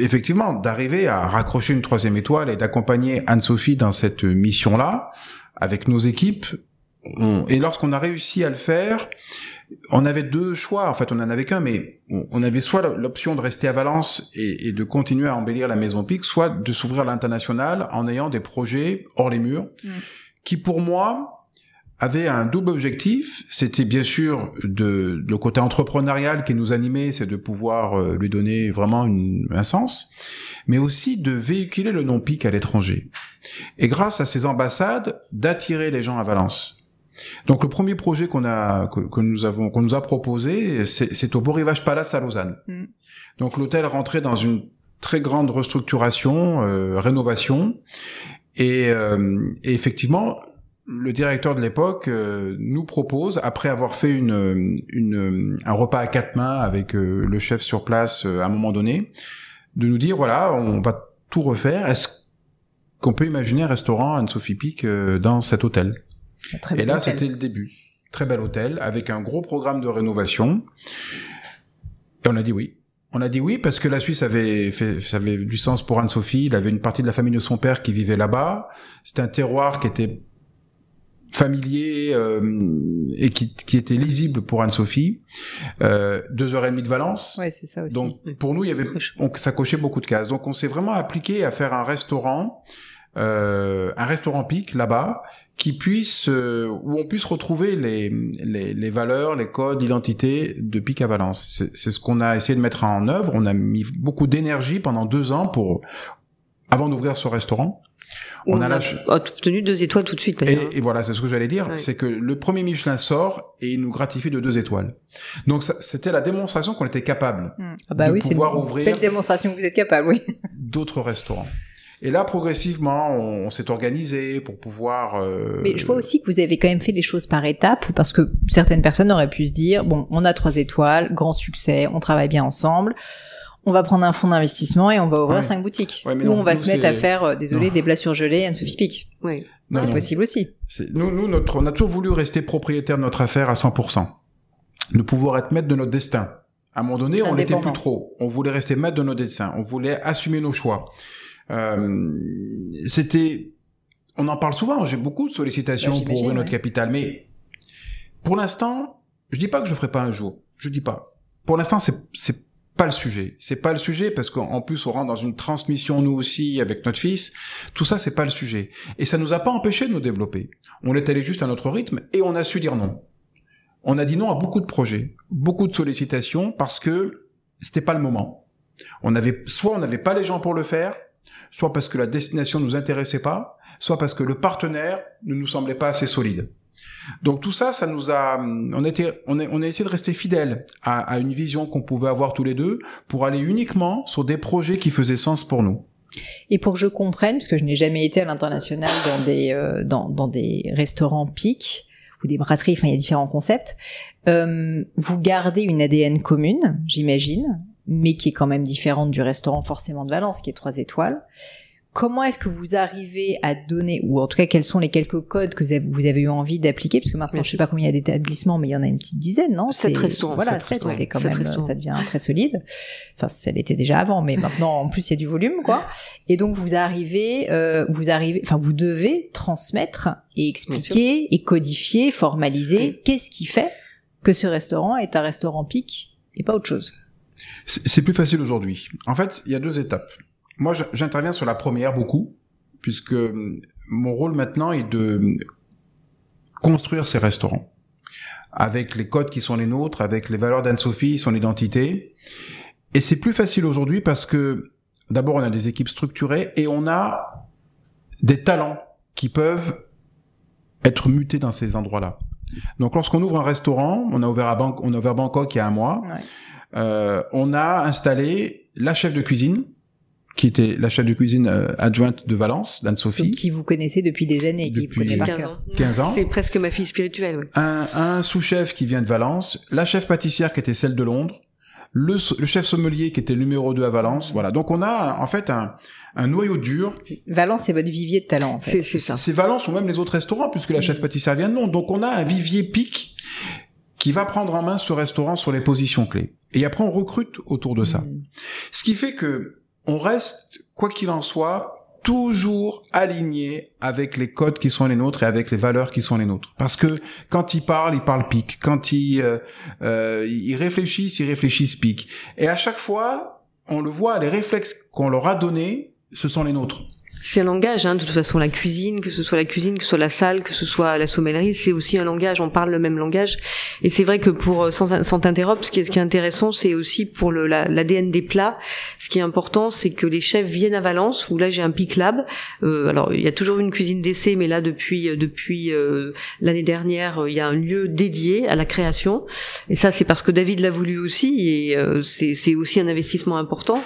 effectivement d'arriver à raccrocher une 3e étoile et d'accompagner Anne-Sophie dans cette mission-là avec nos équipes. Et lorsqu'on a réussi à le faire, on avait 2 choix. En fait, on en avait qu'un, mais on avait soit l'option de rester à Valence et de continuer à embellir la Maison Pic, soit de s'ouvrir à l'international en ayant des projets hors les murs, qui pour moi avait un double objectif. C'était bien sûr le côté entrepreneurial qui nous animait, c'est de pouvoir lui donner vraiment un sens, mais aussi de véhiculer le nom Pic à l'étranger. Et grâce à ces ambassades, d'attirer les gens à Valence. Donc le premier projet qu'on nous a proposé, c'est au Beau Rivage Palace à Lausanne. Donc l'hôtel rentrait dans une très grande restructuration, rénovation, et effectivement, le directeur de l'époque nous propose, après avoir fait un repas à 4 mains avec le chef sur place à un moment donné, de nous dire voilà, on va tout refaire. Est-ce qu'on peut imaginer un restaurant Anne-Sophie Pic dans cet hôtel? Et là, c'était le début. Très bel hôtel avec un gros programme de rénovation. Et on a dit oui. On a dit oui parce que la Suisse ça avait du sens pour Anne-Sophie. Il avait une partie de la famille de son père qui vivait là-bas. C'était un terroir qui était familier et qui était lisible pour Anne-Sophie. 2h30 de Valence. Ouais, c'est ça aussi. Donc pour nous, ça cochait beaucoup de cases. Donc on s'est vraiment appliqué à faire un restaurant Pic là-bas qui puisse où on puisse retrouver les valeurs, les codes, l'identité de Pic à Valence. C'est ce qu'on a essayé de mettre en œuvre. On a mis beaucoup d'énergie pendant 2 ans avant d'ouvrir ce restaurant. On a obtenu 2 étoiles tout de suite. Et voilà, c'est ce que j'allais dire, ouais. C'est que le premier Michelin sort et il nous gratifie de 2 étoiles. Donc c'était la démonstration qu'on était capable de pouvoir ouvrir. Belle démonstration que vous êtes capable, oui. D'autres restaurants. Et là, progressivement, on s'est organisé pour pouvoir... Mais je vois aussi que vous avez quand même fait les choses par étapes, parce que certaines personnes auraient pu se dire, bon, on a 3 étoiles, grand succès, on travaille bien ensemble, on va prendre un fonds d'investissement et on va ouvrir 5 boutiques. Ouais, ou on va se mettre à faire, des plats surgelés Anne-Sophie Pic. Oui. C'est possible aussi. Nous, on a toujours voulu rester propriétaire de notre affaire à 100%. De pouvoir être maître de notre destin. À un moment donné, on l'était plus trop. On voulait rester maître de notre destin. On voulait assumer nos choix. On en parle souvent, j'ai beaucoup de sollicitations pour ouvrir notre capital, mais pour l'instant, je dis pas que je le ferai pas un jour, je dis pas. Pour l'instant, c'est pas le sujet. C'est pas le sujet parce qu'en plus, on rentre dans une transmission, nous aussi, avec notre fils. Tout ça, c'est pas le sujet. Et ça nous a pas empêché de nous développer. On est allé juste à notre rythme et on a su dire non. On a dit non à beaucoup de projets, beaucoup de sollicitations parce que c'était pas le moment. On n'avait pas les gens pour le faire, soit parce que la destination nous intéressait pas, soit parce que le partenaire ne nous semblait pas assez solide. Donc tout ça, ça nous a, on a essayé de rester fidèles à une vision qu'on pouvait avoir tous les deux pour aller uniquement sur des projets qui faisaient sens pour nous. Et pour que je comprenne, parce que je n'ai jamais été à l'international dans des restaurants piques ou des brasseries, enfin il y a différents concepts, vous gardez une ADN commune, j'imagine, mais qui est quand même différente du restaurant forcément de Valence, qui est 3 étoiles. Comment est-ce que vous arrivez à donner, ou en tout cas quels sont les quelques codes que vous avez eu envie d'appliquer, parce que maintenant je sais pas combien il y a d'établissements, mais il y en a une petite dizaine, non? 7 restaurants. Voilà, 7, c'est quand même, ça devient très solide. Enfin, ça l'était déjà avant, mais maintenant en plus il y a du volume, quoi. Et donc vous devez transmettre et expliquer et codifier, formaliser. Qu'est-ce qui fait que ce restaurant est un restaurant pique et pas autre chose? C'est plus facile aujourd'hui. En fait, il y a 2 étapes. Moi, j'interviens sur la première beaucoup, puisque mon rôle maintenant est de construire ces restaurants, avec les codes qui sont les nôtres, avec les valeurs d'Anne-Sophie, son identité. Et c'est plus facile aujourd'hui parce que, d'abord, on a des équipes structurées et on a des talents qui peuvent être mutés dans ces endroits-là. Donc, lorsqu'on ouvre un restaurant, on a ouvert Bangkok il y a 1 mois, on a installé la chef de cuisine, qui était la chef de cuisine adjointe de Valence, d'Anne-Sophie. Qui vous connaissez depuis des années, qui vous connaît par cœur. 15 ans. C'est presque ma fille spirituelle, oui. Un sous-chef qui vient de Valence, la chef pâtissière qui était celle de Londres, le chef sommelier qui était le numéro 2 à Valence, voilà. Donc on a, en fait, un noyau dur. Valence, c'est votre vivier de talent, en fait. C'est ça. C'est Valence ou même les autres restaurants, puisque la chef pâtissière vient de Londres. Donc on a un vivier pique qui va prendre en main ce restaurant sur les positions clés. Et après, on recrute autour de ça. Ce qui fait que on reste, quoi qu'il en soit, toujours aligné avec les codes qui sont les nôtres et avec les valeurs qui sont les nôtres. Parce que quand ils parlent pique. Quand ils réfléchissent pique. Et à chaque fois, on le voit, les réflexes qu'on leur a donnés, ce sont les nôtres. C'est un langage, de toute façon, la cuisine, que ce soit la salle, que ce soit la sommellerie, c'est aussi un langage, on parle le même langage. Et c'est vrai que sans t'interrompre, ce qui est intéressant, c'est aussi pour l'ADN des plats. Ce qui est important, c'est que les chefs viennent à Valence, où là j'ai un Pick Lab. Alors, il y a toujours une cuisine d'essai, mais là, depuis l'année dernière, il y a un lieu dédié à la création. Et ça, c'est parce que David l'a voulu aussi, et c'est aussi un investissement important.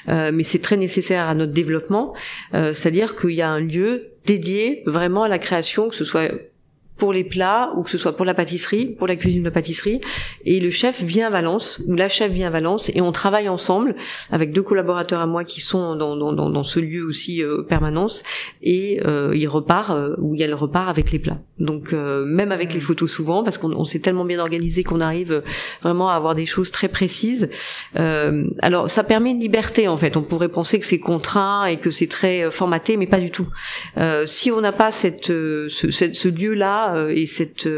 Mais c'est très nécessaire à notre développement. C'est-à-dire qu'il y a un lieu dédié vraiment à la création, que ce soit pour les plats ou que ce soit pour la pâtisserie, pour la cuisine de pâtisserie. Et le chef vient à Valence, ou la chef vient à Valence, et on travaille ensemble avec 2 collaborateurs à moi qui sont dans ce lieu aussi permanence, et il repart ou elle repart avec les plats. Donc même avec les photos souvent, parce qu'on s'est tellement bien organisé qu'on arrive vraiment à avoir des choses très précises. Alors ça permet une liberté en fait. On pourrait penser que c'est contraint et que c'est très formaté, mais pas du tout. Si on n'a pas ce lieu-là et cette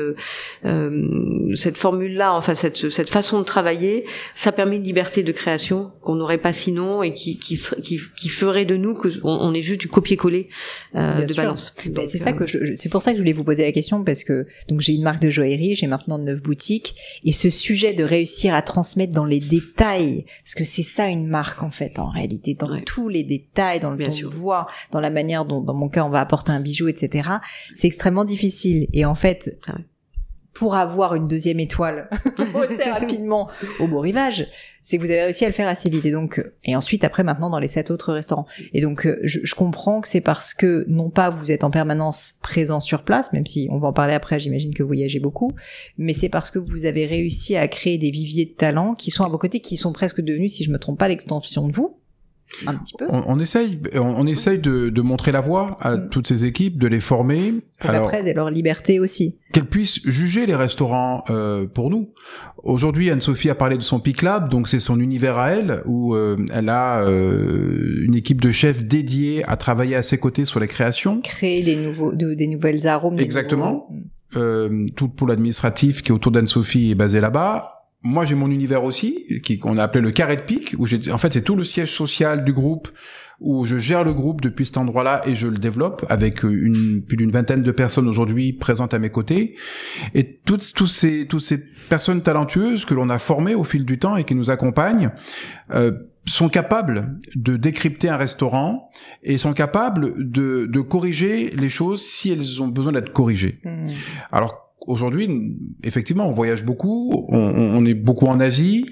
formule-là, enfin cette façon de travailler, ça permet une liberté de création qu'on n'aurait pas sinon, et qui ferait de nous que on est juste du copier-coller de Valence. Donc, c'est ça que c'est pour ça que je voulais vous poser la question, parce que donc j'ai une marque de joaillerie, j'ai maintenant 9 boutiques, et ce sujet de réussir à transmettre dans les détails, parce que c'est ça une marque en fait, en réalité, dans tous les détails, dans le ton de voix, dans la manière dont, dans mon cas, on va apporter un bijou, etc. C'est extrêmement difficile. Et en fait, pour avoir une 2e étoile assez rapidement au Beau Rivage, c'est que vous avez réussi à le faire assez vite. Et ensuite, après, maintenant, dans les 7 autres restaurants. Et donc, je comprends que c'est parce que, non pas vous êtes en permanence présent sur place, même si on va en parler après, j'imagine que vous voyagez beaucoup, mais c'est parce que vous avez réussi à créer des viviers de talents qui sont à vos côtés, qui sont presque devenus, si je me trompe pas, l'extension de vous. Un petit peu. On essaye de montrer la voie à toutes ces équipes, de les former. Pour après, et leur liberté aussi. Qu'elles puissent juger les restaurants pour nous. Aujourd'hui, Anne-Sophie a parlé de son Pick Lab, donc c'est son univers à elle, où elle a une équipe de chefs dédiés à travailler à ses côtés sur les créations. Créer des nouvelles arômes. Exactement. Tout le pôle administratif qui est autour d'Anne-Sophie est basé là-bas. Moi, j'ai mon univers aussi, qu'on a appelé le carré de pique, où en fait, c'est tout le siège social du groupe, où je gère le groupe depuis cet endroit-là et je le développe avec plus d'une vingtaine de personnes aujourd'hui présentes à mes côtés. Et toutes ces personnes talentueuses que l'on a formées au fil du temps et qui nous accompagnent, sont capables de décrypter un restaurant et sont capables de corriger les choses si elles ont besoin d'être corrigées. Alors, aujourd'hui, effectivement, on voyage beaucoup, on est beaucoup en Asie,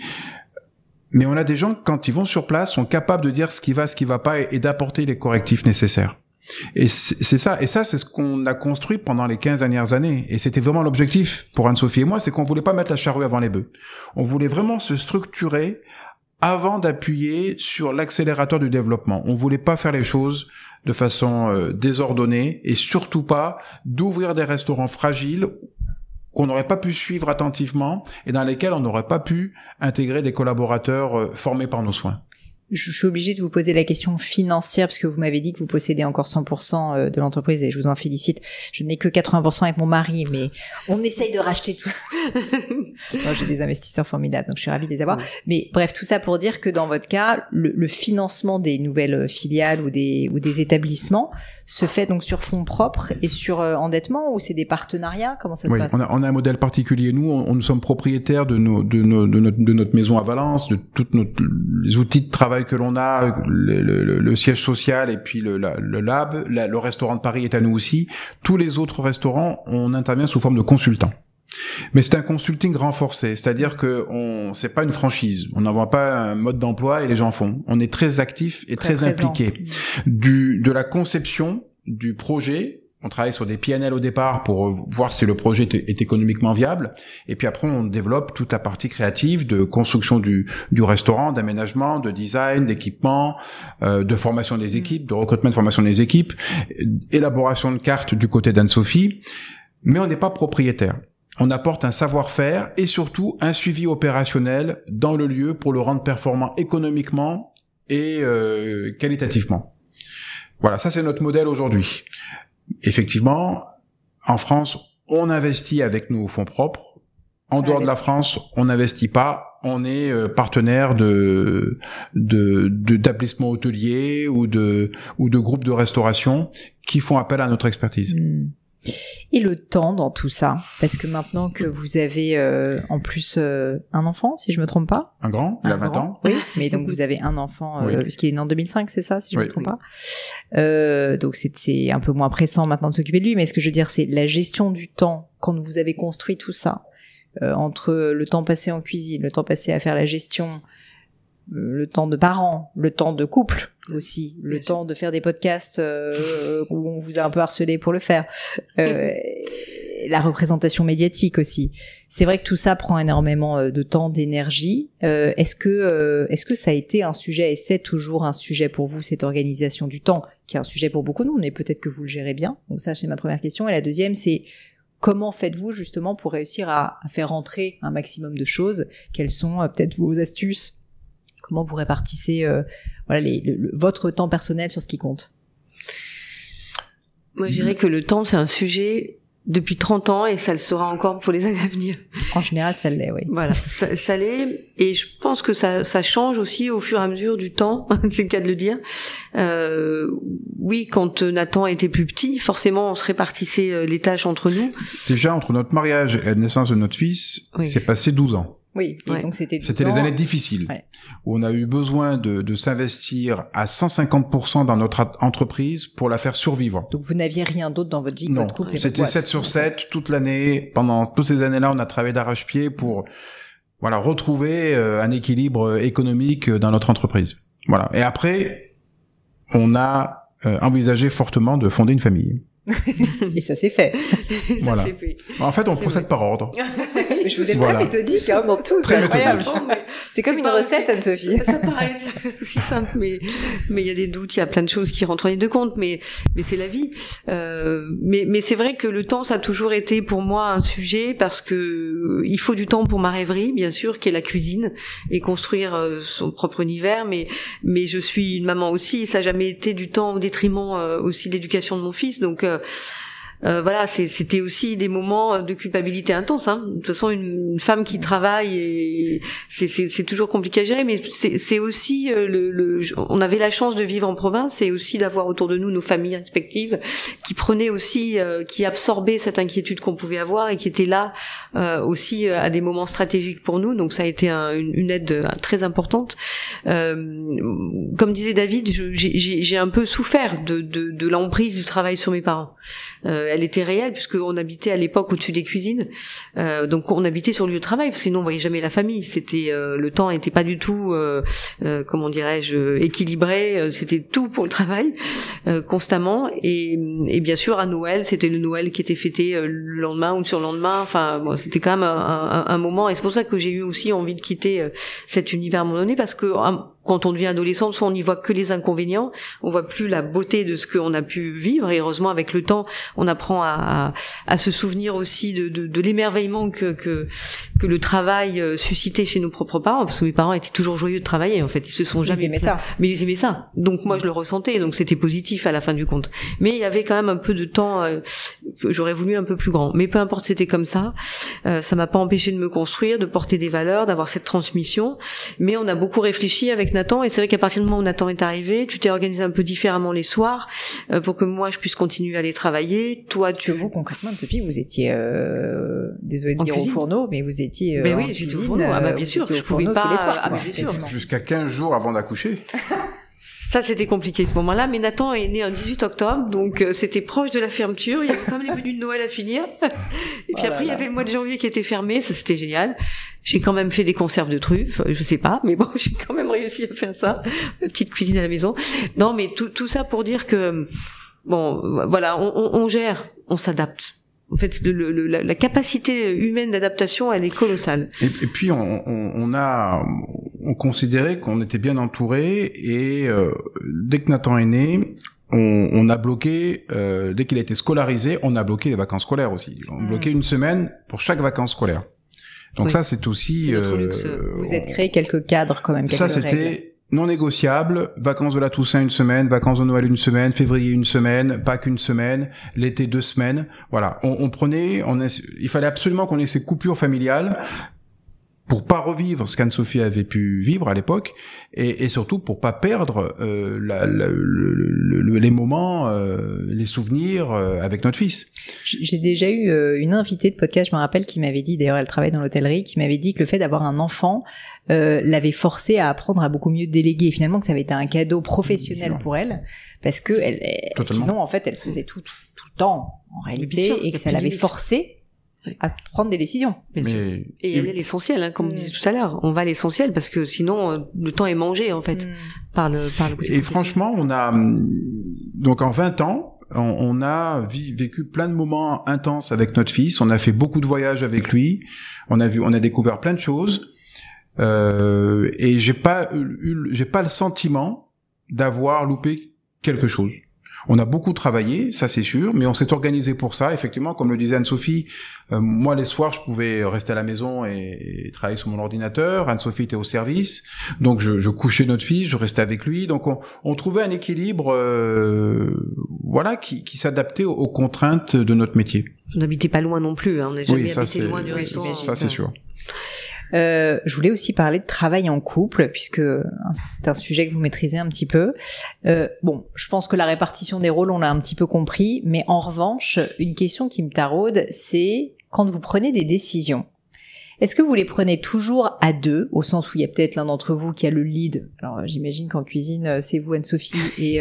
Mais on a des gens, quand ils vont sur place, sont capables de dire ce qui va pas et d'apporter les correctifs nécessaires. Et c'est ça. Et ça, c'est ce qu'on a construit pendant les 15 dernières années. Et c'était vraiment l'objectif pour Anne-Sophie et moi, c'est qu'on voulait pas mettre la charrue avant les bœufs. On voulait vraiment se structurer avant d'appuyer sur l'accélérateur du développement. On voulait pas faire les choses de façon désordonnée et surtout pas d'ouvrir des restaurants fragiles qu'on n'aurait pas pu suivre attentivement et dans lesquels on n'aurait pas pu intégrer des collaborateurs formés par nos soins. Je suis obligée de vous poser la question financière parce que vous m'avez dit que vous possédez encore 100% de l'entreprise et je vous en félicite. Je n'ai que 80% avec mon mari, mais on essaye de racheter tout. Non, j'ai des investisseurs formidables, donc je suis ravie de les avoir. Mais bref, tout ça pour dire que dans votre cas, le financement des nouvelles filiales ou des établissements se fait donc sur fonds propres et sur endettement ou c'est des partenariats? Comment ça se passe? On a un modèle particulier. Nous sommes propriétaires de notre maison à Valence, de tous les outils de travail que l'on a, le siège social et puis le lab, le restaurant de Paris est à nous aussi. Tous les autres restaurants, on intervient sous forme de consultants. Mais c'est un consulting renforcé, c'est-à-dire que c'est pas une franchise. On n'envoie pas un mode d'emploi et les gens font. On est très actifs et très impliqués. De la conception du projet. On travaille sur des PNL au départ pour voir si le projet est économiquement viable. Et puis après, on développe toute la partie créative de construction du restaurant, d'aménagement, de design, d'équipement, de formation des équipes, de recrutement de formation des équipes, élaboration de cartes du côté d'Anne-Sophie. Mais on n'est pas propriétaire. On apporte un savoir-faire et surtout un suivi opérationnel dans le lieu pour le rendre performant économiquement et qualitativement. Voilà, ça c'est notre modèle aujourd'hui. Effectivement, en France, on investit avec nos fonds propres. En dehors de la France, on n'investit pas. On est partenaire d'établissements hôteliers ou de groupes de restauration qui font appel à notre expertise. Et le temps dans tout ça, parce que maintenant que vous avez en plus un enfant, si je me trompe pas. Un grand, il a 20 ans. Oui, mais donc vous avez un enfant, parce qu'il est né en 2005, c'est ça, si je me trompe pas. Donc c'est un peu moins pressant maintenant de s'occuper de lui, mais ce que je veux dire, c'est la gestion du temps, quand vous avez construit tout ça, entre le temps passé en cuisine, le temps passé à faire la gestion, le temps de parents, le temps de couple aussi, le temps de faire des podcasts où on vous a un peu harcelé pour le faire, la représentation médiatique aussi. C'est vrai que tout ça prend énormément de temps, d'énergie. Est-ce que ça a été un sujet et c'est toujours un sujet pour vous, cette organisation du temps, qui est un sujet pour beaucoup de nous, mais peut-être que vous le gérez bien. Donc ça, c'est ma première question. Et la deuxième, c'est comment faites-vous justement pour réussir à faire rentrer un maximum de choses? Quelles sont peut-être vos astuces? Comment vous répartissez votre temps personnel sur ce qui compte? Moi, je dirais que le temps, c'est un sujet depuis 30 ans et ça le sera encore pour les années à venir. En général, ça l'est, oui. Voilà, ça l'est. Et je pense que ça change aussi au fur et à mesure du temps, c'est le cas de le dire. Oui, quand Nathan était plus petit, forcément, on se répartissait les tâches entre nous. Déjà, entre notre mariage et la naissance de notre fils, c'est passé 12 ans. Oui, et donc c'était les années difficiles, où on a eu besoin de s'investir à 150% dans notre entreprise pour la faire survivre. Donc vous n'aviez rien d'autre dans votre vie que votre couple et votre boîte. C'était 7 sur 7 toute l'année. Pendant toutes ces années-là, on a travaillé d'arrache-pied pour retrouver un équilibre économique dans notre entreprise. Voilà. Et après, on a envisagé fortement de fonder une famille. Et ça s'est fait. Voilà. En fait, on procède par ordre. Je vous ai très méthodique dans tout, c'est incroyable. C'est comme une recette, Anne-Sophie. Ça paraît aussi simple, mais il y a des doutes, il y a plein de choses qui rentrent en ligne de compte, mais c'est la vie. Mais c'est vrai que le temps, ça a toujours été pour moi un sujet parce que il faut du temps pour ma rêverie, bien sûr, qui est la cuisine et construire son propre univers. Mais je suis une maman aussi, ça n'a jamais été du temps au détriment aussi de l'éducation de mon fils, donc. Voilà, c'était aussi des moments de culpabilité intense. De toute façon, une femme qui travaille, et c'est toujours compliqué à gérer, mais c'est aussi on avait la chance de vivre en province et aussi d'avoir autour de nous nos familles respectives qui prenaient aussi, qui absorbaient cette inquiétude qu'on pouvait avoir et qui étaient là aussi à des moments stratégiques pour nous. Donc ça a été une aide très importante. Comme disait David, j'ai un peu souffert de l'emprise du travail sur mes parents. elle était réelle puisque on habitait à l'époque au-dessus des cuisines, donc on habitait sur le lieu de travail, sinon on voyait jamais la famille. C'était le temps était pas du tout, comment dirais-je, équilibré. C'était tout pour le travail constamment, et bien sûr à Noël, c'était le Noël qui était fêté le lendemain ou le surlendemain. Enfin, bon, c'était quand même un moment, et c'est pour ça que j'ai eu aussi envie de quitter cet univers à un moment donné, parce que quand on devient adolescent, soit on n'y voit que les inconvénients, on voit plus la beauté de ce qu'on a pu vivre, et heureusement avec le temps, on apprend à se souvenir aussi de l'émerveillement que le travail suscitait chez nos propres parents, parce que mes parents étaient toujours joyeux de travailler, en fait, ils se sont jamais... Ils aimaient ça. Mais ils aimaient ça. Donc moi je le ressentais, donc c'était positif à la fin du compte. Mais il y avait quand même un peu de temps que j'aurais voulu un peu plus grand. Mais peu importe, c'était comme ça. Ça m'a pas empêché de me construire, de porter des valeurs, d'avoir cette transmission. Mais on a beaucoup réfléchi avec Nathan, et c'est vrai qu'à partir du moment où Nathan est arrivé, tu t'es organisé un peu différemment les soirs pour que moi je puisse continuer à aller travailler. Toi, que vous concrètement, Sophie, vous étiez désolée de dire cuisine. Au fourneau, mais vous étiez mais en oui, j'étais cuisine, au fourneau. Ah bah bien sûr, je pouvais pas. Tous les soirs, ah bah bien sûr. Jusqu'à 15 jours avant d'accoucher. Ça, c'était compliqué ce moment-là, mais Nathan est né un 18 octobre, donc c'était proche de la fermeture. Il y avait quand même les menus de Noël à finir. Et puis après, il y avait le mois de janvier qui était fermé, ça c'était génial. J'ai quand même fait des conserves de truffes, je sais pas, mais bon, j'ai quand même réussi à faire ça. Ma petite cuisine à la maison. Non, mais tout ça pour dire que, bon, voilà, on gère, on s'adapte. En fait, la capacité humaine d'adaptation, elle est colossale. Et puis on considérait qu'on était bien entouré, et dès que Nathan est né, on a bloqué, dès qu'il a été scolarisé, on a bloqué les vacances scolaires aussi. On bloquait une semaine pour chaque vacances scolaire. Donc oui. Ça, c'est aussi... C'est notre luxe. Vous êtes créé quelques cadres quand même, quelques ça, règles. c'était non négociable. Vacances de la Toussaint une semaine, vacances de Noël une semaine, février une semaine, Pâques une semaine, l'été 2 semaines. Voilà, il fallait absolument qu'on ait ces coupures familiales pour pas revivre ce qu'Anne-Sophie avait pu vivre à l'époque, et surtout pour pas perdre les moments, les souvenirs avec notre fils. J'ai déjà eu une invitée de podcast, je me rappelle, qui m'avait dit, d'ailleurs elle travaille dans l'hôtellerie, qui m'avait dit que le fait d'avoir un enfant l'avait forcée à apprendre à beaucoup mieux déléguer, et finalement que ça avait été un cadeau professionnel pour elle, parce que sinon en fait elle faisait tout le temps en réalité, et que ça l'avait forcée à prendre des décisions. Et elle est l'essentiel, hein, comme on disait tout à l'heure. On va à l'essentiel parce que sinon le temps est mangé en fait par le côté. Et franchement, donc en 20 ans, on a vécu plein de moments intenses avec notre fils. On a fait beaucoup de voyages avec lui. On a découvert plein de choses. Et j'ai pas le sentiment d'avoir loupé quelque chose. On a beaucoup travaillé, ça c'est sûr, mais on s'est organisé pour ça. Effectivement, comme le disait Anne-Sophie, moi les soirs je pouvais rester à la maison et travailler sur mon ordinateur. Anne-Sophie était au service, donc je couchais notre fils, je restais avec lui. Donc on trouvait un équilibre, qui s'adaptait aux contraintes de notre métier. On n'habitait pas loin non plus, hein. On n'a jamais habité loin du restaurant. Ça c'est sûr. Je voulais aussi parler de travail en couple, puisque c'est un sujet que vous maîtrisez un petit peu. Bon, je pense que la répartition des rôles, on l'a un petit peu compris, mais en revanche, une question qui me taraude, c'est quand vous prenez des décisions, est-ce que vous les prenez toujours à deux, au sens où il y a peut-être l'un d'entre vous qui a le lead? Alors j'imagine qu'en cuisine, c'est vous Anne-Sophie, et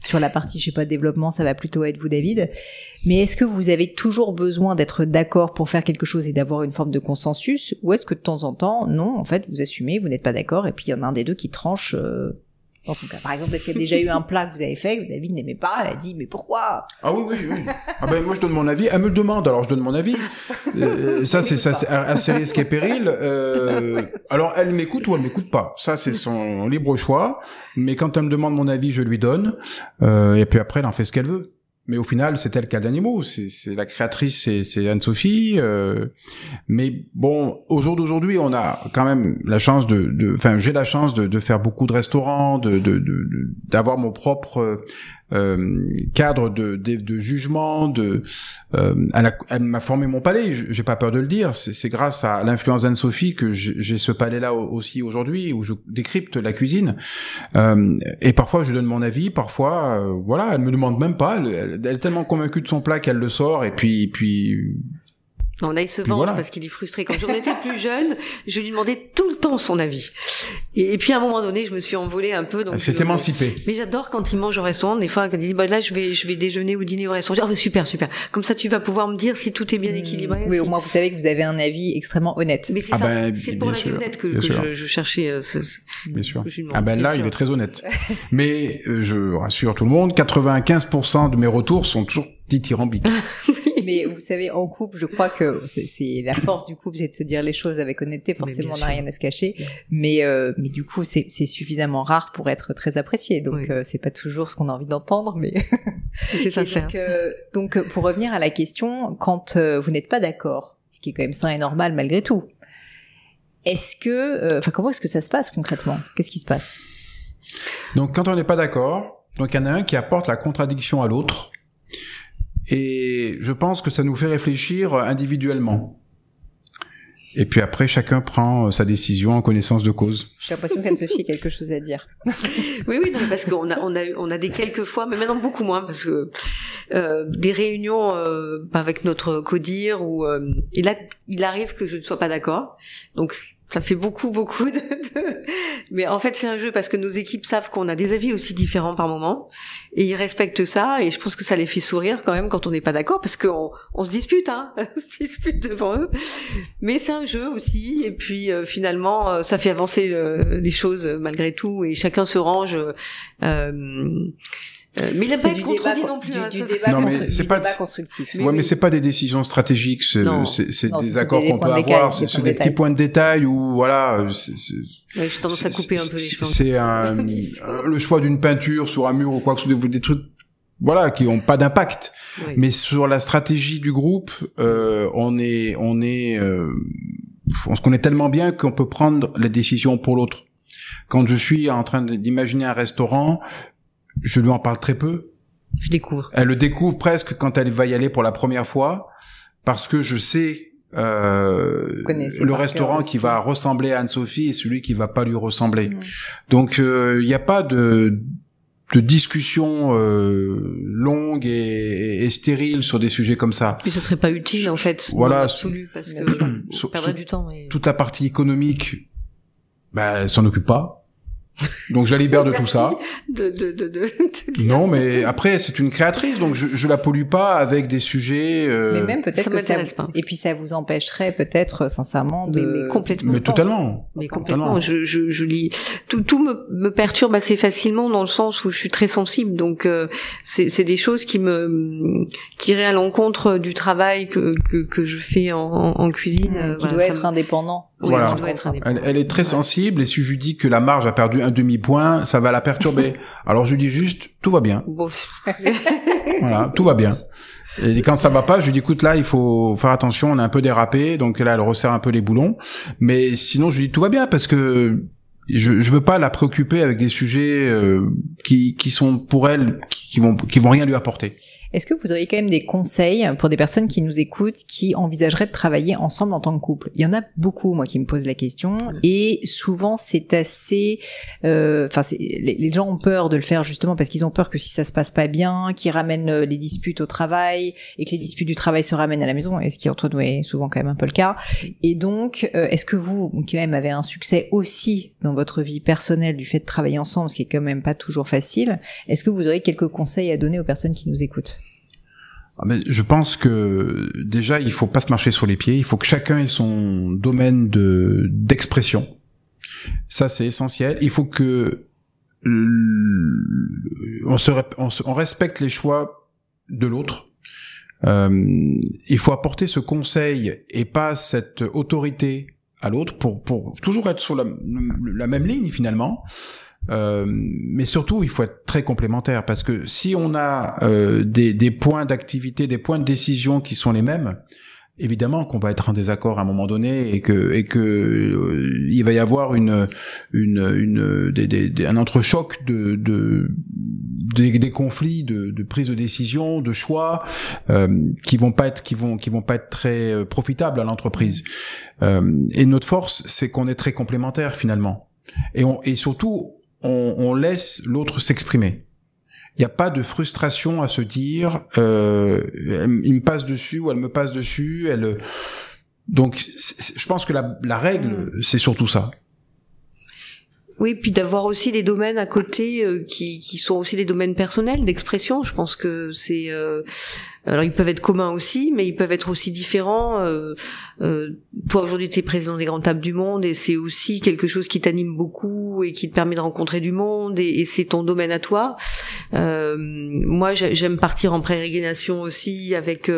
sur la partie, je sais pas, développement, ça va plutôt être vous David. Mais est-ce que vous avez toujours besoin d'être d'accord pour faire quelque chose et d'avoir une forme de consensus, ou est-ce que de temps en temps, non, en fait, vous assumez, vous n'êtes pas d'accord, et puis il y en a un des deux qui tranche dans son cas? Par exemple, est-ce qu'il y a déjà eu un plat que vous avez fait, que David n'aimait pas, elle a dit, mais pourquoi? Ah oui. Ah ben, moi, je donne mon avis, elle me le demande, alors je donne mon avis. Ça, c'est assez risque et péril. Alors, elle m'écoute ou elle m'écoute pas. Ça, c'est son libre choix. Mais quand elle me demande mon avis, je lui donne. Et puis après, elle en fait ce qu'elle veut. Mais au final, c'est elle qui a le dernier mot. C'est la créatrice, c'est Anne-Sophie. Mais bon, au jour d'aujourd'hui, on a quand même la chance j'ai la chance de faire beaucoup de restaurants, d'avoir mon propre cadre de jugement. Elle m'a formé mon palais. J'ai pas peur de le dire. C'est grâce à l'influence d'Anne-Sophie que j'ai ce palais-là aussi aujourd'hui, où je décrypte la cuisine. Et parfois, je donne mon avis. Parfois, elle me demande même pas. Elle est tellement convaincue de son plat qu'elle le sort. Et puis Non, là, il se venge parce qu'il est frustré. Quand on était plus jeune, je lui demandais tout le temps son avis. Et puis, à un moment donné, je me suis envolée un peu. Donc s'est émancipé. Mais j'adore quand il mange au restaurant. Des fois, quand il dit, là, je vais déjeuner ou dîner au restaurant. Je dis, super. Comme ça, tu vas pouvoir me dire si tout est bien équilibré. Oui, au moins, vous savez que vous avez un avis extrêmement honnête. Mais c'est c'est pour l'avis honnête que je cherchais. Bien sûr. Là, il est très honnête. Mais je rassure tout le monde, 95% de mes retours sont toujours dithyrambiques. Mais vous savez, en couple, je crois que c'est la force du couple, c'est de se dire les choses avec honnêteté. Forcément, on n'a rien à se cacher. Mais du coup, c'est suffisamment rare pour être très apprécié. Donc, c'est pas toujours ce qu'on a envie d'entendre, mais c'est sincère. Donc, pour revenir à la question, quand vous n'êtes pas d'accord, ce qui est quand même sain et normal malgré tout, est-ce que, comment est-ce que ça se passe concrètement? Qu'est-ce qui se passe? Donc, quand on n'est pas d'accord, donc il y en a un qui apporte la contradiction à l'autre. Et je pense que ça nous fait réfléchir individuellement. Et puis après, chacun prend sa décision en connaissance de cause. J'ai l'impression qu'Anne-Sophie a quelque chose à dire. Oui, non, parce qu'on a des quelques fois, mais maintenant beaucoup moins, parce que des réunions avec notre codir ou et là, il arrive que je ne sois pas d'accord. Donc ça fait beaucoup de... Mais en fait, c'est un jeu parce que nos équipes savent qu'on a des avis aussi différents par moment et ils respectent ça et je pense que ça les fait sourire quand même quand on n'est pas d'accord parce qu'on se dispute, on se dispute devant eux. Mais c'est un jeu aussi et puis finalement, ça fait avancer les choses malgré tout et chacun se range. Mais il n'a pas été contredit non plus. Du débat constructif. Mais c'est pas des décisions stratégiques, c'est des accords qu'on peut avoir, c'est des petits points de détail où voilà. J'ai tendance à couper un peu les choses. C'est le choix d'une peinture sur un mur ou quoi que ce soit, des trucs voilà qui ont pas d'impact. Oui. Mais sur la stratégie du groupe, on se connaît tellement bien qu'on peut prendre la décision pour l'autre. Quand je suis en train d'imaginer un restaurant, je lui en parle très peu. Je découvre. Elle le découvre presque quand elle va y aller pour la première fois, parce que je sais le restaurant qui va ressembler à Anne-Sophie et celui qui va pas lui ressembler. Donc il n'y a pas de discussion longue et stérile sur des sujets comme ça. Puis ce serait pas utile en fait. Voilà. Absolu, parce que on perdrait du temps. Toute la partie économique, elle s'en occupe pas. Donc je la libère de tout ça. Non, mais après c'est une créatrice, donc je la pollue pas avec des sujets. Mais même peut-être que ça pas. Et puis ça vous empêcherait peut-être sincèrement de. Mais complètement. Mais totalement. Mais complètement. Je lis. Tout me perturbe assez facilement dans le sens où je suis très sensible. Donc c'est des choses qui iraient à l'encontre du travail que je fais en cuisine. Qui doit être indépendant. Voilà. Elle est très sensible et si je lui dis que la marge a perdu un demi-point, ça va la perturber. Alors je lui dis juste, tout va bien. Voilà, tout va bien. Et quand ça va pas, je lui dis, écoute, là, il faut faire attention, on a un peu dérapé, donc là, elle resserre un peu les boulons. Mais sinon, je lui dis, tout va bien, parce que je veux pas la préoccuper avec des sujets qui sont pour elle, qui vont rien lui apporter. Est-ce que vous auriez quand même des conseils pour des personnes qui nous écoutent, qui envisageraient de travailler ensemble en tant que couple? Il y en a beaucoup, moi, qui me posent la question, et souvent c'est assez, les gens ont peur de le faire justement parce qu'ils ont peur que si ça se passe pas bien, qu'ils ramènent les disputes au travail et que les disputes du travail se ramènent à la maison, et ce qui entre nous est souvent quand même un peu le cas. Et donc, est-ce que vous, qui même avez un succès aussi dans votre vie personnelle du fait de travailler ensemble, ce qui est quand même pas toujours facile, est-ce que vous auriez quelques conseils à donner aux personnes qui nous écoutent? Mais je pense que déjà il faut pas se marcher sur les pieds, il faut que chacun ait son domaine d'expression. Ça c'est essentiel. Il faut que on respecte les choix de l'autre. Il faut apporter ce conseil et pas cette autorité à l'autre pour toujours être sur la même ligne finalement. Mais surtout, il faut être très complémentaire parce que si on a des points d'activité, des points de décision qui sont les mêmes, évidemment qu'on va être en désaccord à un moment donné et que il va y avoir un entrechoc des conflits de prise de décision, de choix qui vont pas être très profitables à l'entreprise. Et notre force, c'est qu'on est très complémentaires finalement. Et surtout on laisse l'autre s'exprimer. il n'y a pas de frustration à se dire il me passe dessus ou elle me passe dessus. Donc, je pense que la règle, c'est surtout ça. Oui, puis d'avoir aussi des domaines à côté qui sont aussi des domaines personnels d'expression. Je pense que c'est alors ils peuvent être communs aussi, mais ils peuvent être aussi différents. Toi aujourd'hui tu es président des grandes tables du monde et c'est aussi quelque chose qui t'anime beaucoup et qui te permet de rencontrer du monde et c'est ton domaine à toi. Moi j'aime partir en pérégrination aussi avec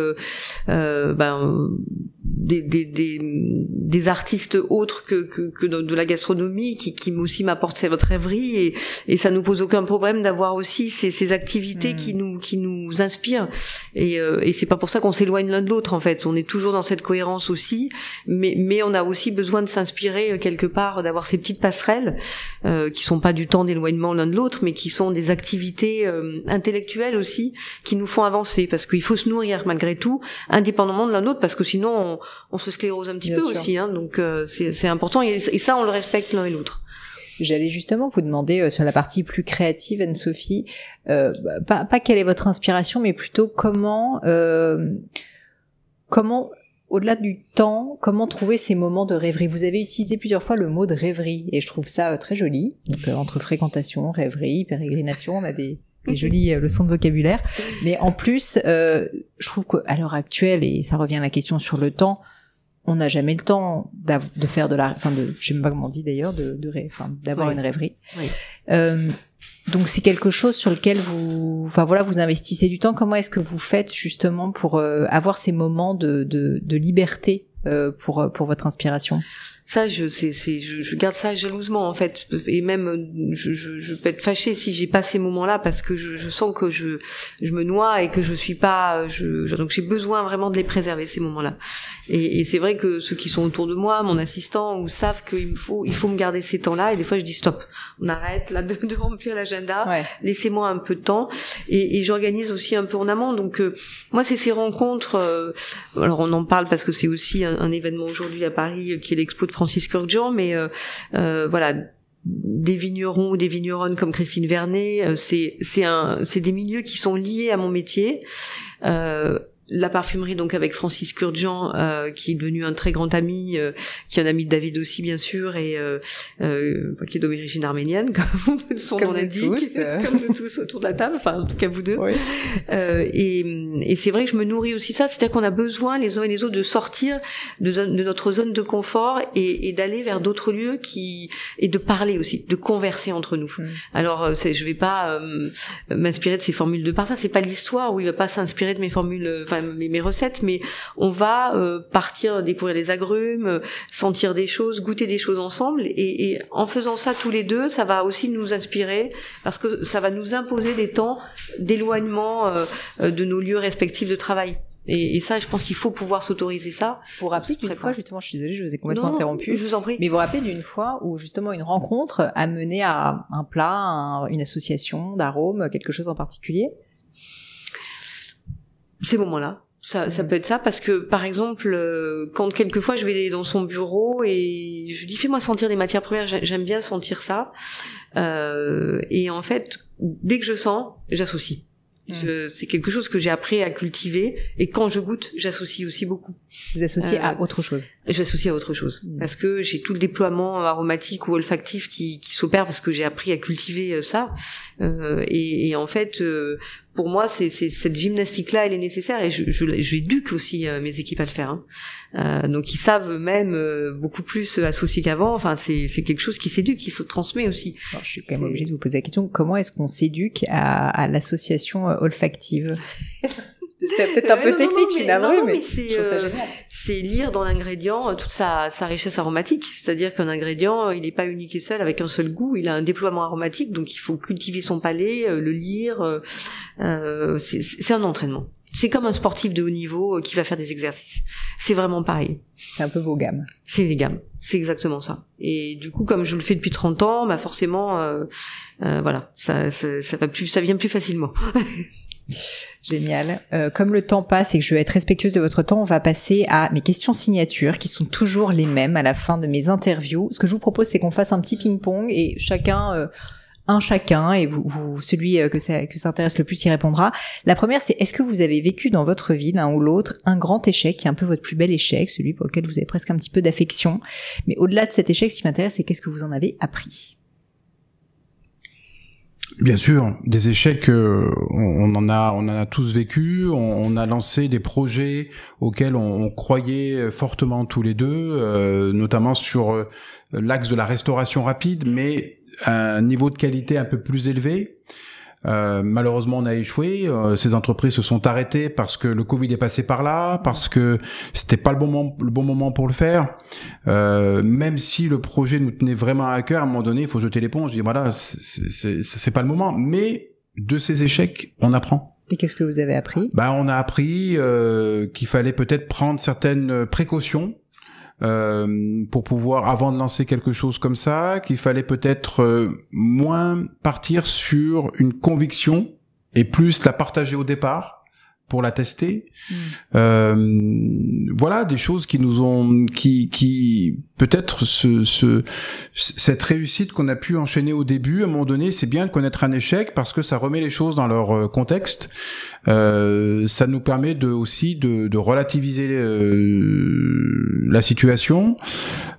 des artistes autres que de la gastronomie qui aussi m'apportent cette rêverie et ça nous pose aucun problème d'avoir aussi ces activités qui nous inspirent et c'est pas pour ça qu'on s'éloigne l'un de l'autre en fait. On est toujours dans cette cohérence aussi, mais on a aussi besoin de s'inspirer quelque part, d'avoir ces petites passerelles qui sont pas du temps d'éloignement l'un de l'autre, mais qui sont des activités intellectuelles aussi qui nous font avancer parce qu'il faut se nourrir malgré tout, indépendamment de l'un de l'autre, parce que sinon on se sclérose un petit peu aussi, hein, donc c'est important et ça on le respecte l'un et l'autre. J'allais justement vous demander sur la partie plus créative, Anne-Sophie, pas quelle est votre inspiration, mais plutôt comment, au-delà du temps, comment trouver ces moments de rêverie. Vous avez utilisé plusieurs fois le mot de rêverie, et je trouve ça très joli. Donc entre fréquentation, rêverie, pérégrination, on a des jolies leçons de vocabulaire. Mais en plus, je trouve qu'à l'heure actuelle, et ça revient à la question sur le temps, on n'a jamais le temps de faire je sais même pas comment on dit d'ailleurs, d'avoir une rêverie. Oui. Donc c'est quelque chose sur lequel vous investissez du temps. Comment est-ce que vous faites justement pour avoir ces moments de liberté pour votre inspiration? Ça, je garde ça jalousement en fait, et même je peux être fâchée si j'ai pas ces moments-là parce que je sens que je me noie et que je suis pas, donc j'ai besoin vraiment de les préserver ces moments-là. Et c'est vrai que ceux qui sont autour de moi, mon assistant, savent qu'il faut me garder ces temps-là. Et des fois, je dis stop, on arrête là de remplir l'agenda. Ouais. Laissez-moi un peu de temps. Et j'organise aussi un peu en amont. Donc moi, c'est ces rencontres. Alors on en parle parce que c'est aussi un événement aujourd'hui à Paris qui est l'expo de Francis Kurkdjian, mais voilà, des vignerons ou des vigneronnes comme Christine Vernet, c'est des milieux qui sont liés à mon métier. La parfumerie donc avec Francis Kurkdjian qui est devenu un très grand ami, qui est un ami de David aussi bien sûr et qui est d'origine arménienne comme son nom l'indique, comme nous tous autour de la table, enfin en tout cas vous deux. Oui. Et c'est vrai que je me nourris aussi ça, c'est-à-dire qu'on a besoin les uns et les autres de sortir de notre zone de confort et d'aller vers d'autres lieux et de parler aussi, de converser entre nous. Alors je vais pas m'inspirer de ces formules de parfum, c'est pas l'histoire où il va pas s'inspirer de mes formules, mes recettes, mais on va partir découvrir les agrumes, sentir des choses, goûter des choses ensemble et en faisant ça tous les deux, ça va aussi nous inspirer parce que ça va nous imposer des temps d'éloignement de nos lieux respectifs de travail. Et ça, je pense qu'il faut pouvoir s'autoriser ça. Vous vous rappelez d'une fois, justement, je suis désolée, je vous ai complètement interrompu. Je vous en prie. Mais vous vous rappelez d'une fois où justement une rencontre a mené à un plat, une association d'arômes, quelque chose en particulier? Ces moments-là. Ça peut être ça parce que par exemple quand quelquefois je vais dans son bureau et je lui dis fais-moi sentir des matières premières, j'aime bien sentir ça et en fait dès que je sens j'associe. C'est quelque chose que j'ai appris à cultiver et quand je goûte j'associe aussi beaucoup. Vous associez à autre chose? J'associe à autre chose parce que j'ai tout le déploiement aromatique ou olfactif qui s'opère parce que j'ai appris à cultiver ça et en fait pour moi, c'est cette gymnastique-là, elle est nécessaire et j'éduque aussi mes équipes à le faire. Hein. Donc ils savent même beaucoup plus associer qu'avant. Enfin, c'est quelque chose qui s'éduque, qui se transmet aussi. Alors, je suis quand même obligée de vous poser la question comment est-ce qu'on s'éduque à l'association olfactive? C'est peut-être un peu technique, je suis navrée, mais je trouve ça génial. C'est lire dans l'ingrédient toute sa richesse aromatique. C'est-à-dire qu'un ingrédient, il n'est pas unique et seul avec un seul goût. Il a un déploiement aromatique, donc il faut cultiver son palais, le lire. C'est un entraînement. C'est comme un sportif de haut niveau qui va faire des exercices. C'est vraiment pareil. C'est un peu vos gammes. C'est les gammes. C'est exactement ça. Et du coup, comme je le fais depuis 30 ans, bah forcément, voilà, ça vient plus facilement. Génial. Comme le temps passe et que je vais être respectueuse de votre temps, on va passer à mes questions signatures qui sont toujours les mêmes à la fin de mes interviews. Ce que je vous propose, c'est qu'on fasse un petit ping-pong et chacun un chacun, et celui que ça intéresse le plus y répondra. La première, c'est est-ce que vous avez vécu dans votre vie, l'un ou l'autre, un grand échec qui est un peu votre plus bel échec, celui pour lequel vous avez presque un petit peu d'affection. Mais au-delà de cet échec, ce qui m'intéresse, c'est qu'est-ce que vous en avez appris? Bien sûr, des échecs, on en a tous vécu. On a lancé des projets auxquels on croyait fortement tous les deux, notamment sur l'axe de la restauration rapide, mais à un niveau de qualité un peu plus élevé. Malheureusement, on a échoué. Ces entreprises se sont arrêtées parce que le Covid est passé par là, parce que c'était pas le bon moment pour le faire. Même si le projet nous tenait vraiment à cœur, à un moment donné, il faut jeter l'éponge. Je dis voilà, c'est pas le moment. Mais de ces échecs, on apprend. Et qu'est-ce que vous avez appris? On a appris qu'il fallait peut-être prendre certaines précautions. Pour pouvoir, avant de lancer quelque chose comme ça, qu'il fallait peut-être moins partir sur une conviction et plus la partager au départ pour la tester. Voilà, des choses qui nous ont, qui peut-être cette réussite qu'on a pu enchaîner au début, à un moment donné, c'est bien de connaître un échec parce que ça remet les choses dans leur contexte. Ça nous permet aussi de relativiser la situation.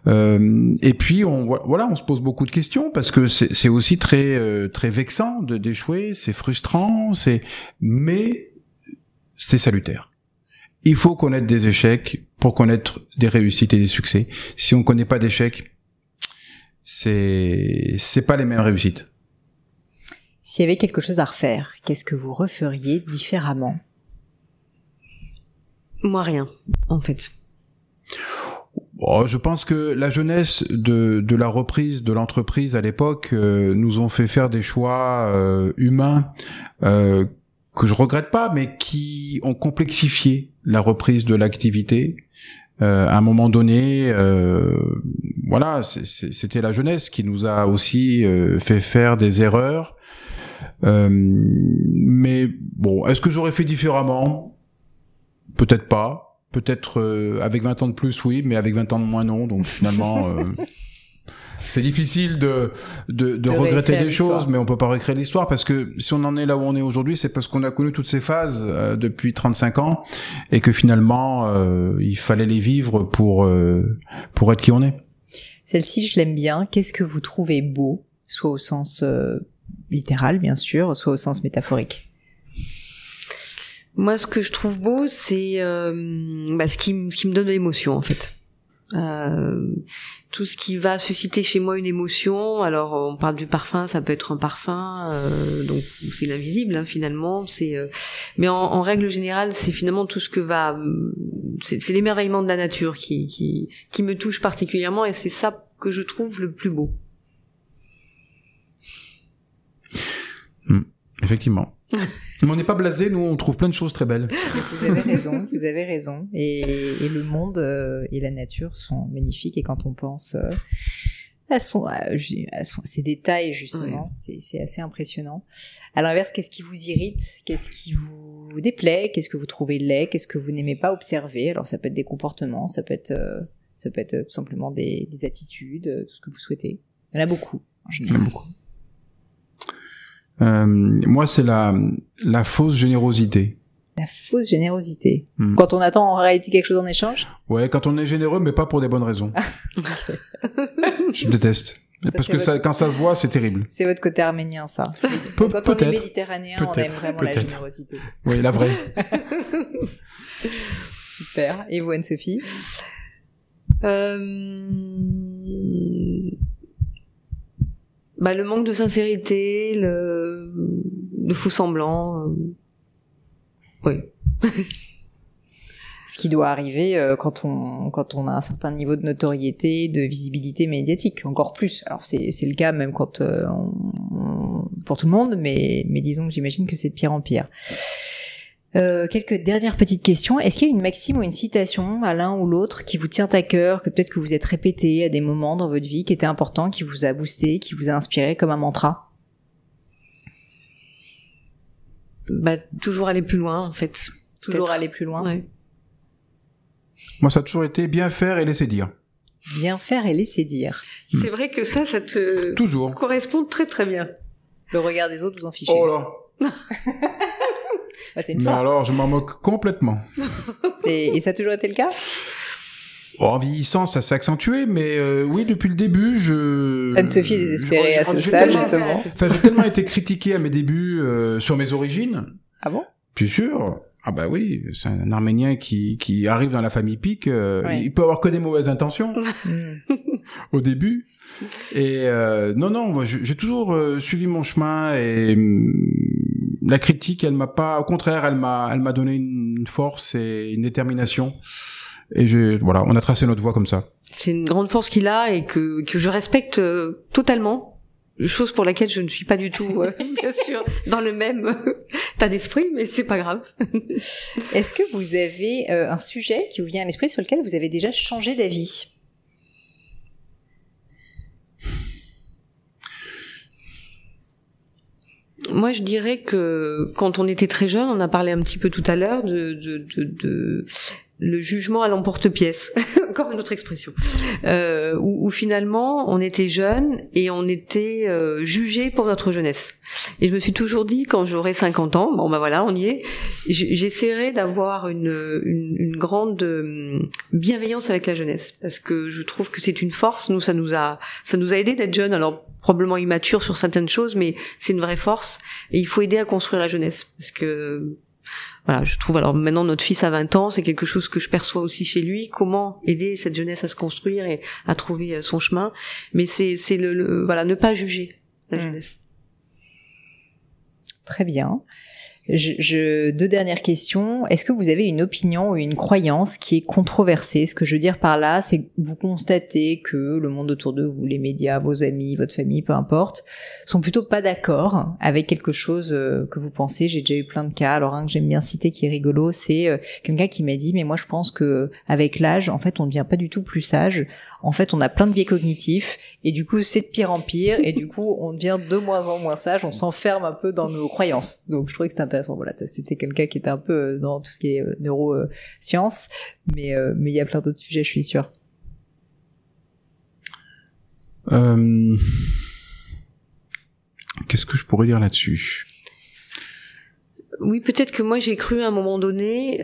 Et puis on se pose beaucoup de questions parce que c'est aussi très vexant d'échouer, c'est frustrant, mais c'est salutaire. Il faut connaître des échecs pour connaître des réussites et des succès. Si on connaît pas d'échecs, c'est pas les mêmes réussites. S'il y avait quelque chose à refaire, qu'est-ce que vous referiez différemment? Moi, rien, en fait. Je pense que la jeunesse de la reprise de l'entreprise à l'époque nous ont fait faire des choix humains que je regrette pas, mais qui ont complexifié la reprise de l'activité. À un moment donné, voilà, c'était la jeunesse qui nous a aussi fait faire des erreurs. Mais bon, est-ce que j'aurais fait différemment? Peut-être pas. Peut-être avec 20 ans de plus, oui, mais avec 20 ans de moins, non. Donc finalement, c'est difficile de regretter des choses, mais on peut pas réécrire l'histoire parce que si on en est là où on est aujourd'hui, c'est parce qu'on a connu toutes ces phases depuis 35 ans et que finalement, il fallait les vivre pour être qui on est. Celle-ci, je l'aime bien. Qu'est-ce que vous trouvez beau, soit au sens littéral, bien sûr, soit au sens métaphorique? Moi, ce que je trouve beau, c'est ce qui me donne de l'émotion, en fait. Tout ce qui va susciter chez moi une émotion. Alors, on parle du parfum, ça peut être un parfum, donc c'est l'invisible, hein, finalement. Mais en règle générale, c'est finalement tout ce que va. C'est l'émerveillement de la nature qui me touche particulièrement, et c'est ça que je trouve le plus beau. Effectivement. Mais on n'est pas blasé, nous on trouve plein de choses très belles. Vous avez raison. Et le monde et la nature sont magnifiques, et quand on pense à ces détails, justement, c'est assez impressionnant. À l'inverse, qu'est-ce qui vous irrite? Qu'est-ce qui vous déplaît? Qu'est-ce que vous trouvez laid? Qu'est-ce que vous n'aimez pas observer? Alors ça peut être des comportements, ça peut être tout simplement des attitudes, tout ce que vous souhaitez. Il y en a beaucoup, en général. Moi, c'est la fausse générosité. La fausse générosité. Quand on attend en réalité quelque chose en échange? Ouais, quand on est généreux, mais pas pour des bonnes raisons. Je déteste. Parce que quand ça se voit, c'est terrible. C'est votre côté arménien, ça. Quand on est méditerranéen, on aime vraiment la générosité. Oui, la vraie. Super. Et vous, Anne-Sophie? Le manque de sincérité, le faux semblant, oui. Ce qui doit arriver quand on a un certain niveau de notoriété, de visibilité médiatique, encore plus. Alors c'est le cas même quand pour tout le monde, mais disons que j'imagine que c'est de pire en pire. Quelques dernières petites questions. Est-ce qu'il y a une maxime ou une citation à l'un ou l'autre qui vous tient à cœur, que peut-être que vous êtes répété à des moments dans votre vie, qui était important, qui vous a boosté, qui vous a inspiré comme un mantra? Toujours aller plus loin, en fait. Toujours aller plus loin. Ouais. Moi, ça a toujours été bien faire et laisser dire. Bien faire et laisser dire. C'est vrai que ça te toujours correspond très très bien. Le regard des autres, vous en fichez. Oh là. Bah, c'est une Mais force. alors, je m'en moque complètement. Et ça a toujours été le cas? En vieillissant, ça s'est accentué, mais oui, depuis le début, Anne-Sophie est désespérée à ce stade, justement. Enfin, j'ai tellement été critiqué à mes débuts sur mes origines. Ah bon? Puis sûr. Ah bah oui, c'est un Arménien qui arrive dans la famille Pic. Ouais. Il peut avoir que des mauvaises intentions au début. Et non, moi j'ai toujours suivi mon chemin et la critique, elle m'a pas, au contraire, elle m'a donné une force et une détermination. Et voilà, on a tracé notre voie comme ça. C'est une grande force qu'il a et que je respecte totalement. Chose pour laquelle je ne suis pas du tout, bien sûr, dans le même tas d'esprit, mais c'est pas grave. Est-ce que vous avez un sujet qui vous vient à l'esprit sur lequel vous avez déjà changé d'avis? Moi, je dirais que quand on était très jeune, on a parlé un petit peu tout à l'heure de le jugement à l'emporte-pièce, encore une autre expression, où finalement on était jeunes et on était jugés pour notre jeunesse. Et je me suis toujours dit, quand j'aurai 50 ans, bon bah voilà, on y est, j'essaierai d'avoir une grande bienveillance avec la jeunesse, parce que je trouve que c'est une force. Nous, ça nous a aidé d'être jeunes, alors probablement immature sur certaines choses, mais c'est une vraie force et il faut aider à construire la jeunesse, parce que voilà, je trouve, alors maintenant notre fils a 20 ans, c'est quelque chose que je perçois aussi chez lui, comment aider cette jeunesse à se construire et à trouver son chemin, mais c'est voilà, ne pas juger la jeunesse. Très bien. Deux dernières questions. Est-ce que vous avez une opinion ou une croyance qui est controversée? Ce que je veux dire par là, c'est que vous constatez que le monde autour de vous, les médias, vos amis, votre famille, peu importe, sont plutôt pas d'accord avec quelque chose que vous pensez. J'ai déjà eu plein de cas. Alors un que j'aime bien citer qui est rigolo, c'est quelqu'un qui m'a dit, mais moi je pense que avec l'âge, en fait, on ne devient pas du tout plus sage. En fait, on a plein de biais cognitifs et du coup, c'est de pire en pire et du coup, on devient de moins en moins sage. On s'enferme un peu dans nos croyances. Donc, je trouvais que c'était intéressant. Voilà, ça, c'était quelqu'un qui était un peu dans tout ce qui est neurosciences, mais il y a plein d'autres sujets, je suis sûre. Qu'est-ce que je pourrais dire là-dessus? Oui, peut-être que moi j'ai cru à un moment donné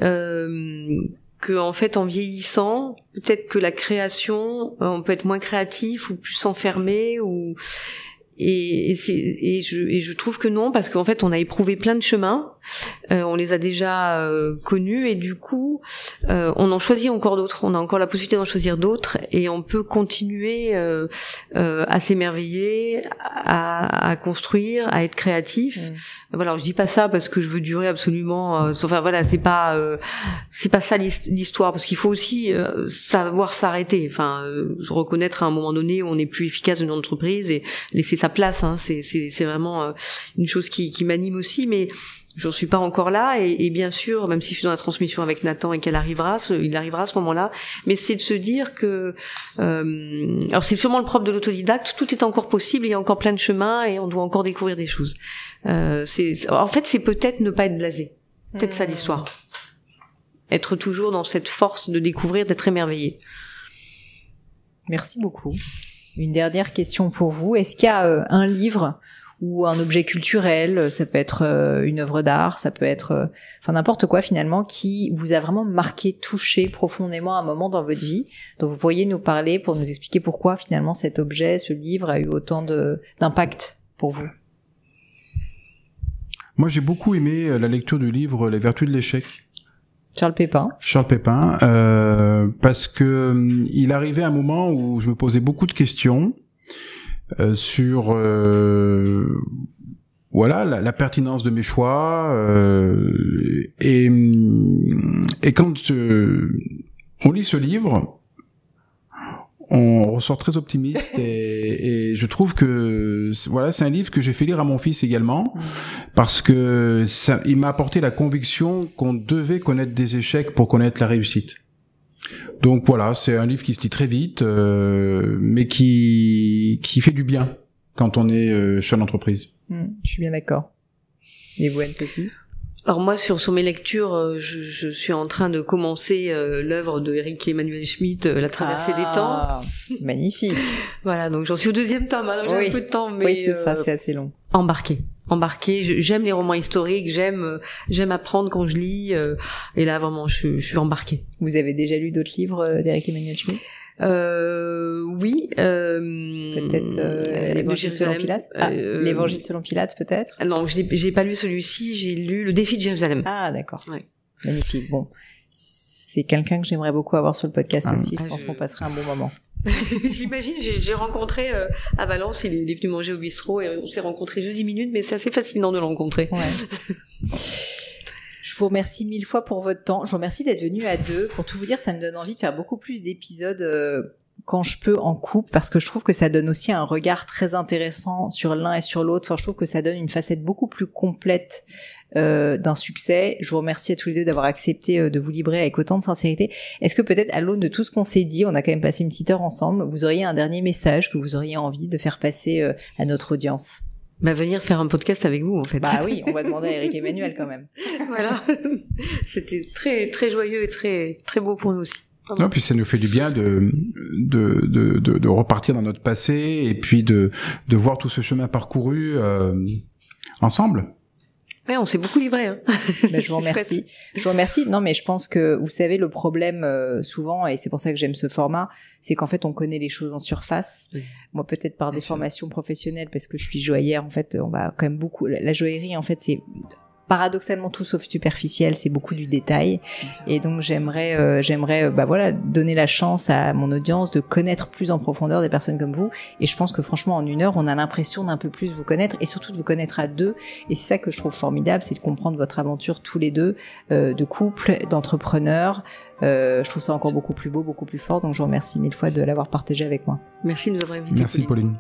que en fait en vieillissant, peut-être que la création, on peut être moins créatif ou plus s'enfermer ou et je trouve que non, parce qu'en fait on a éprouvé plein de chemins, on les a déjà connus et du coup on en choisit encore d'autres, on a encore la possibilité d'en choisir d'autres et on peut continuer à s'émerveiller, à construire, à être créatif. Voilà, alors je dis pas ça parce que je veux durer absolument. Enfin voilà, c'est pas ça l'histoire, parce qu'il faut aussi savoir s'arrêter. Enfin, reconnaître à un moment donné où on n'est plus efficace dans une entreprise et laisser sa place. Hein, c'est vraiment une chose qui m'anime aussi, mais j'en suis pas encore là. Et bien sûr, même si je suis dans la transmission avec Nathan et il arrivera à ce moment-là, mais c'est de se dire que alors c'est sûrement le propre de l'autodidacte. Tout est encore possible, il y a encore plein de chemins et on doit encore découvrir des choses. En fait, c'est peut-être ne pas être blasé. Peut-être ça l'histoire. Être toujours dans cette force de découvrir, d'être émerveillé. Merci beaucoup. Une dernière question pour vous. Est-ce qu'il y a un livre ou un objet culturel, ça peut être une œuvre d'art, ça peut être enfin n'importe quoi finalement, qui vous a vraiment marqué, touché profondément à un moment dans votre vie, dont vous pourriez nous parler pour nous expliquer pourquoi finalement cet objet, ce livre a eu autant d'impact pour vous? Moi, j'ai beaucoup aimé la lecture du livre Les Vertus de l'échec. Charles Pépin, parce que il arrivait un moment où je me posais beaucoup de questions sur voilà la pertinence de mes choix et quand on lit ce livre, on ressort très optimiste et je trouve que voilà, c'est un livre que j'ai fait lire à mon fils également parce que il m'a apporté la conviction qu'on devait connaître des échecs pour connaître la réussite. Donc voilà, c'est un livre qui se lit très vite mais qui fait du bien quand on est chef d'entreprise. Je suis bien d'accord. Et vous, Anne-Sophie? Alors moi sur mes lectures, je suis en train de commencer l'œuvre de Eric Emmanuel Schmitt, La traversée des temps. Magnifique. Voilà, donc j'en suis au 2e tome, hein, donc j'ai un peu de temps, mais oui, c'est ça, c'est assez long. Embarqué. J'aime les romans historiques, j'aime apprendre quand je lis, et là vraiment je suis embarquée. Vous avez déjà lu d'autres livres d'Eric Emmanuel Schmitt? Oui. Peut-être l'Évangile selon Pilate. L'Évangile selon Pilate, peut-être. Non, j'ai pas lu celui-ci. J'ai lu Le Défi de Jérusalem. Ah, d'accord. Ouais. Magnifique. Bon, c'est quelqu'un que j'aimerais beaucoup avoir sur le podcast aussi. Je pense qu'on passerait un bon moment. J'imagine. J'ai rencontré à Valence. Il est venu manger au bistrot et on s'est rencontrés juste 10 minutes, mais c'est assez fascinant de le rencontrer. Ouais. Je vous remercie 1000 fois pour votre temps. Je vous remercie d'être venu à 2. Pour tout vous dire, ça me donne envie de faire beaucoup plus d'épisodes quand je peux en couple, parce que je trouve que ça donne aussi un regard très intéressant sur l'un et sur l'autre. Enfin, je trouve que ça donne une facette beaucoup plus complète d'un succès. Je vous remercie à tous les deux d'avoir accepté de vous livrer avec autant de sincérité. Est-ce que peut-être à l'aune de tout ce qu'on s'est dit, on a quand même passé une petite heure ensemble, vous auriez un dernier message que vous auriez envie de faire passer à notre audience? Venir faire un podcast avec vous, en fait. Bah oui, on va demander à Eric Emmanuel quand même. Voilà. C'était très, très joyeux et très, très beau pour nous aussi. Non, puis ça nous fait du bien de repartir dans notre passé et puis de voir tout ce chemin parcouru ensemble. Ouais, on s'est beaucoup livré. Hein. Je vous remercie. Je vous remercie. Non, mais je pense que vous savez le problème souvent, et c'est pour ça que j'aime ce format, c'est qu'en fait on connaît les choses en surface. Oui. Moi, peut-être par des formations professionnelles, parce que je suis joaillère. En fait, on va quand même beaucoup. La joaillerie, en fait, c'est paradoxalement tout sauf superficiel, c'est beaucoup du détail. Et donc j'aimerais donner la chance à mon audience de connaître plus en profondeur des personnes comme vous. Et je pense que franchement en 1 heure, on a l'impression d'un peu plus vous connaître, et surtout de vous connaître à 2. Et c'est ça que je trouve formidable, c'est de comprendre votre aventure tous les deux, de couple, d'entrepreneurs. Je trouve ça encore beaucoup plus beau, beaucoup plus fort. Donc je vous remercie 1000 fois de l'avoir partagé avec moi. Merci de nous avoir invités. Merci Pauline.